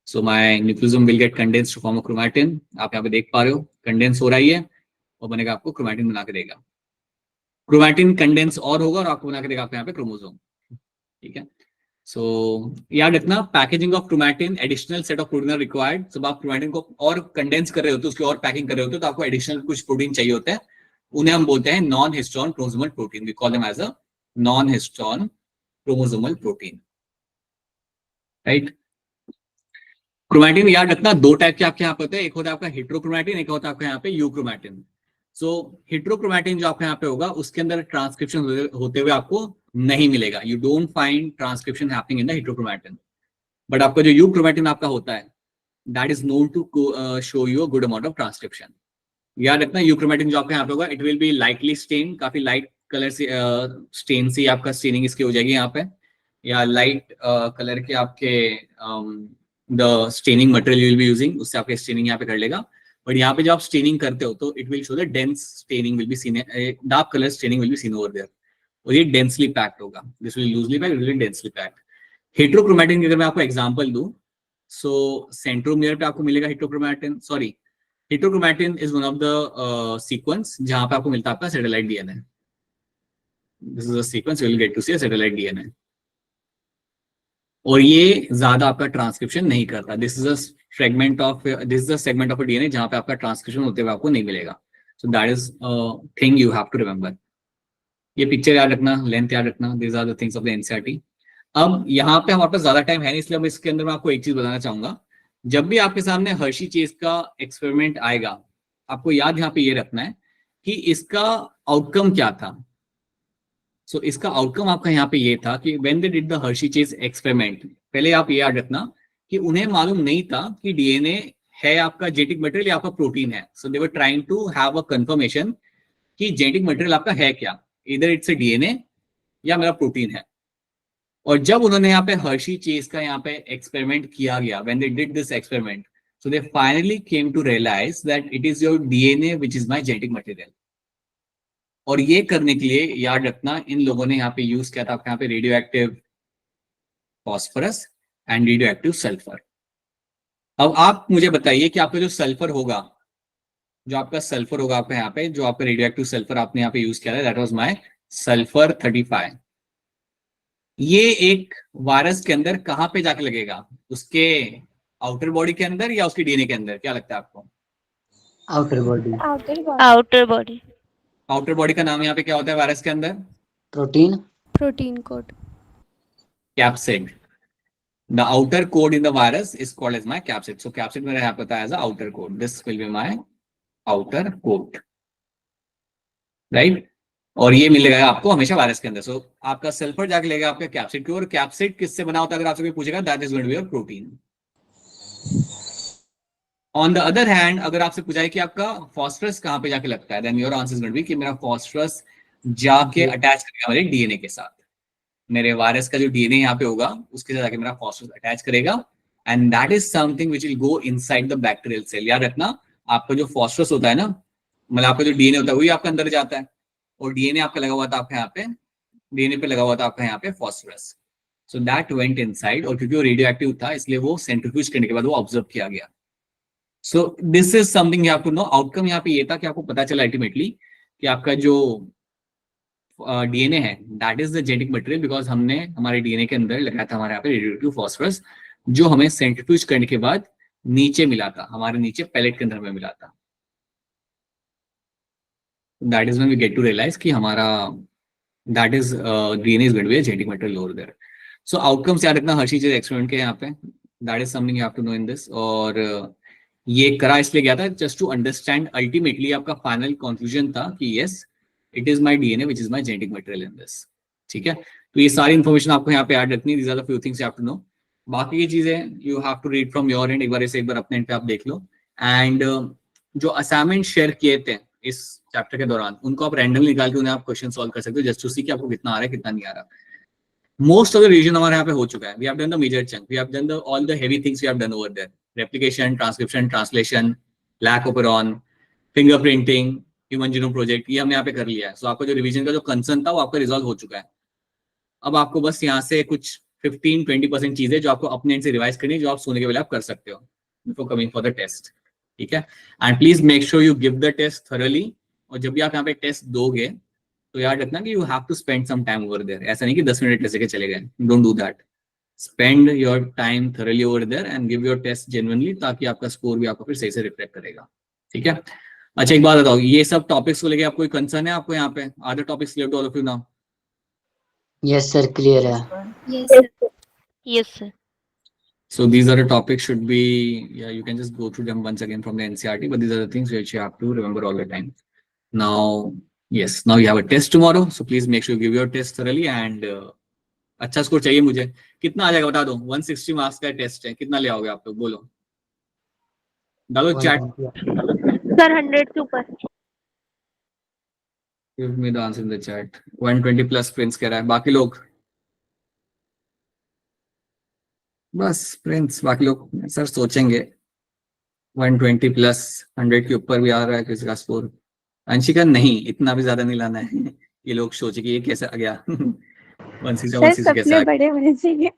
So my nucleosome will get condense to form a chromatin, आप यहाँ पे देख पा रहे हो कंडेंस हो रही है और बनेगा आपको क्रोमैटिन बना के देगा। क्रोमैटिन कंडेंस और होगा और आपको बना के देगा आपको यहाँ पे क्रोमोसोम। ठीक है, सो याद रखना packaging of chromatin, additional set of protein are required. जब आप क्रोमैटिन को और कंडेंस कर रहे होते हो, उसकी और पैकिंग कर रहे होते हो, तो आपको एडिशनल कुछ प्रोटीन चाहिए होते हैं, उन्हें हम बोलते हैं non histone chromosomal protein, we call them as a non histone chromosomal protein, right. Chromatin याद रखना दो टाइप के आपके यहाँ पे होते हैं, एक होता है आपका हेटेरोक्रोमैटिन, एक होता है आपका यहाँ पे यूक्रोमैटिन। सो हेटेरोक्रोमैटिन जो आपके यहाँ पे होगा उसके अंदर ट्रांसक्रिप्शन होते हुए आपको नहीं मिलेगा, you don't find transcription happening in the heterochromatin. But आपका जो यूक्रोमैटिन आपका होता है that is known to show you a good amount of transcription. याद रखना यूक्रोमैटिन जो आपका यहाँ पे होगा it will be lightly stain, काफी लाइट कलर से स्टेन से आपका स्टेनिंग इसकी हो जाएगी यहाँ पे, या लाइट कलर के आपके the staining material you will be using, उससे आपका स्टेनिंग यहाँ पे कर लेगा। बट यहाँ पे जब आप स्टेनिंग करते हो तो it will show the dense staining will be seen, dark colour staining will be seen over there, और ये डेंसली पैक्ड होगा, this will loosely packed, will be densely packed. Heterochromatin की अगर मैं आपको एग्जांपल दूं, सो सेंट्रोमियर पे आपको मिलेगा heterochromatin, sorry heterochromatin is one of the sequence जहां पे आपको मिलता है आपका satellite DNA, this is a sequence you will get to see a satellite DNA, और ये ज्यादा आपका ट्रांसक्रिप्शन नहीं करता, this is a fragment of, this is a segment of a DNA जहां पे आपका ट्रांसक्रिप्शन होते हुए आपको नहीं मिलेगा। So that is thing you have to remember. ये पिक्चर याद रखना, लेंथ याद रखना, these are the things of the NCERT. अब यहाँ पे हमारे पास ज्यादा टाइम है नहीं, इसलिए मैं इसके अंदर मैं आपको एक चीज बताना चाहूंगा, जब भी आपके सामने हर्शी चेज का एक्सपेरिमेंट आएगा, आपको याद यहाँ पे ये रखना है कि इसका आउटकम क्या था। सो इसका आउटकम आपका यहाँ पे ये था कि when they did the Hershey chase experiment, पहले आप ये याद रखना कि उन्हें मालूम नहीं था कि डीएनए है आपका जेनेटिक मटेरियल या आपका प्रोटीन है। So they were trying to have a confirmation कि जेनेटिक मटेरियल आपका है क्या, इधर इट्स अ डीएनए या मेरा प्रोटीन है। और जब उन्होंने यहाँ पे हर्शी चेज का यहाँ पे एक्सपेरिमेंट किया गया, when they did this experiment, so they finally came to realise that it is your DNA which is my genetic material. और ये करने के लिए याद रखना इन लोगों ने यहाँ पे यूज किया था आपके यहाँ पे radio active phosphorus and radio active sulphur. अब आप मुझे बताइए कि आपका जो सल्फर होगा, जो आपका सल्फर होगा आपका यहाँ पे, जो आपका रेडियो एक्टिव सल्फर आपने यहाँ पे यूज किया था, दैट वाज माय सल्फर 35। ये एक वायरस के अंदर कहाँ पे जाके लगेगा, उसके आउटर बॉडी के अंदर या उसके डीएनए के अंदर, क्या लगता है आपको? Outer body. Outer body. Outer body का नाम यहाँ पे क्या होता है वायरस के अंदर? Protein. Protein code. Capsid. The outer code in the virus is called as my capsid. So capsid मेरा यहाँ पे होता है as a outer code. This will be my outer code, right. और ये मिलेगा आपको हमेशा वायरस के अंदर. सो आपका सल्फर जाके लेगा आपका कैप्सिड की ओर. कैप्सिड किससे बना होता है अगर आपसे कोई पूछेगा? That is going to be your protein. On the other hand अगर आपसे पूछा है कि आपका फॉस्फरस कहाँ पे जाके लगता है, then your answer is going to be कि मेरा फॉस्फरस जाके अटैच करेगा मेरे डीएनए के साथ. मेरे वायरस का जो डीएनए यहाँ पे होगा उसके साथ जाके मेरा फॉस्फरस अटैच करेगा. And that is something which will go inside the bacterial cell. याद रखना, आपका जो फॉस्फरस होता है ना, मतलब आपका जो डीएनए होता है वही आपके अंदर जाता है. और डीएनए आपका लगा हुआ था आपका यहाँ पे, डीएनए पे लगा हुआ था आपका यहाँ पे phosphorus. So that went inside. और क्योंकि वो रेडियो एक्टिव था इसलिए वो सेंट्रीफ्यूज करने के बाद वो ऑब्जर्व किया गया. So this is something you have to know. Outcome यहाँ पे ये था कि आपको पता चला अल्टीमेटली कि आपका जो डीएनए है that is the genetic material, because हमने हमारे डीएनए के अंदर लगाया था हमारे यहाँ पे रेडियोएक्टिव फॉस्फरस, जो हमें सेंट्रीफ्यूज करने के बाद नीचे मिला था, हमारे नीचे पैलेट के अंदर में मिला था. That is when we get to realise कि हमारा that is DNA is going to be a genetic material over there. So outcomes याद रखना हर चीज एक्सपेरिमेंट के यहाँ पे. That is something you have to know in this. और ये करा इसलिए गया था जस्ट टू अंडरस्टैंड. अल्टीमेटली आपका फाइनल कंक्लूजन था कि yes it is my DNA which is my genetic material in this. ठीक है, तो ये सारी इन्फॉर्मेशन आपको यहाँ पे ऐड रखनी. These are the few things you have to know. बाकी की चीजें you have to read from your end. एक बार इसे एक बार अपने एंड पे आप देख लो. एंड जो असाइनमेंट शेयर किए थे इस चैप्टर के दौरान उनको आप रैंडमली निकाल के उन्हें आप क्वेश्चन सॉल्व कर सकते हो, जस्ट टू सी कि आपको कितना आ रहा है कितना नहीं आ रहा. मोस्ट ऑफ द रिवीजन हमारे यहाँ पे हो चुका है. We have done the major chunk. We have done the all the heavy things we have done over there. Replication, transcription, translation, lac operon, fingerprinting, human genome project, ये हमने यहाँ पे कर लिया है. सो आपका जो रिवीजन का जो कंसर्न था वो आपका रिजॉल्व हो चुका है. अब आपको बस यहाँ से कुछ 15-20% चीजें जो आपको अपने एंड से रिवाइज करनी है, जो आप सोने के पहले आप कर सकते हो before coming for the test. ठीक है, and please make sure you give the test thoroughly. और जब भी आप यहाँ पे टेस्ट दोगे तो याद रखना कि you have to spend some time over there. ऐसा नहीं कि 10 मिनट लेके चले गए. Don't do that. Spend your time thoroughly over there and give your test genuinely, ताकि आपका स्कोर भी आपको फिर सही से रिफ्लेक्ट करेगा. ठीक है. अच्छा एक बात बताओ, ये सब टॉपिक्स को लेके आपको कोई कंसर्न है आपको यहाँ पे? Other topics clear to all of you now? Yes sir, clear है. Yes, sir. So these are the topics should be, yeah, you can just go through them once again from the NCERT, but these are the things which you have to remember all the time. Now, yes, now you have a test tomorrow, so please make sure you give your test thoroughly and अच्छा score चाहिए मुझे. कितना आ जाएगा बता दो. 160 marks का test है, कितना ले आओगे आप लोग? बोलो, डालो चैट. सर 100 के ऊपर. Give me the answer in the chat. 120 plus Prince कह रहा है. बाकी लोग बस प्रिंस, बाकी लोग सर सोचेंगे. 120 प्लस 100 के ऊपर भी आ रहा है किसी का स्कोर. अंशिका नहीं, इतना भी ज्यादा नहीं लाना है. ये लोग सोचे कि ये कैसे आ गया. 160 कैसे आ गया. बड़े होने चाहिए.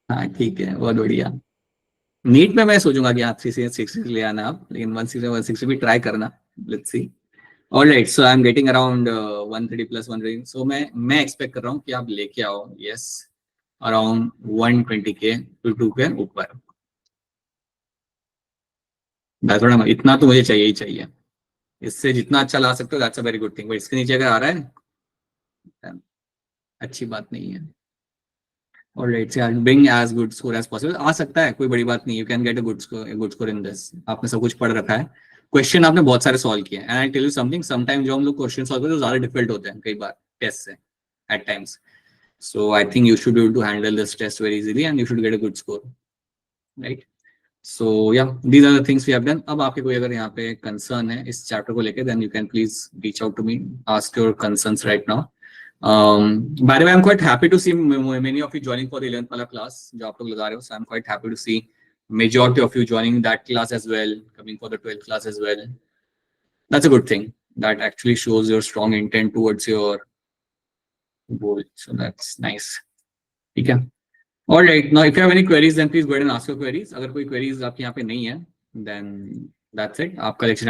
हाँ ठीक है, बहुत बढ़िया. नीट में मैं सोचूंगा कि आप 360 ले आना आप, लेकिन 160 भी ट्राई करना. Let's see. Alright, so I am getting around 130 plus 130. सो मैं एक्सपेक्ट कर रहा हूँ कि आप लेके आओ यस अराउंड 120 के टू के ऊपर. थोड़ा इतना तो मुझे चाहिए ही चाहिए. इससे जितना अच्छा ला सकते हो that's a very good thing. But इसके नीचे अगर आ रहा है अच्छी बात नहीं है. Alright, so bring as good score as possible. आ सकता है, कोई बड़ी बात नहीं. You can get a good score in this. आपने सब कुछ पढ़ रखा है, क्वेश्चन आपने बहुत सारे सॉल्व किए. And I tell you something, sometime जो हम लोग क्वेश्चन सॉल्व करते हैं ज्यादा डिफिकल्ट होते हैं कई बार टेस्ट से at times. So I think you should be able to handle this test very easily and you should get a good score, right? So yeah, these are the things we have done. अब आपके कोई अगर यहाँ पे concern है इस chapter को लेके, then you can please reach out to me, ask your concerns right now. By the way, I'm quite happy to see many of you joining for the 11th वाला class जो आप लोग लगा रहे हो. So I'm quite happy to see majority of you joining that class as well, coming for the 12th class as well. That's a good thing. That actually shows your strong intent towards your goal. So that's nice. ठीक है. All right. Now, if you have any queries, then please go ahead and ask your queries. अगर कोई queries आपके यहाँ पे नहीं है, then that's it. आपका लेक्चर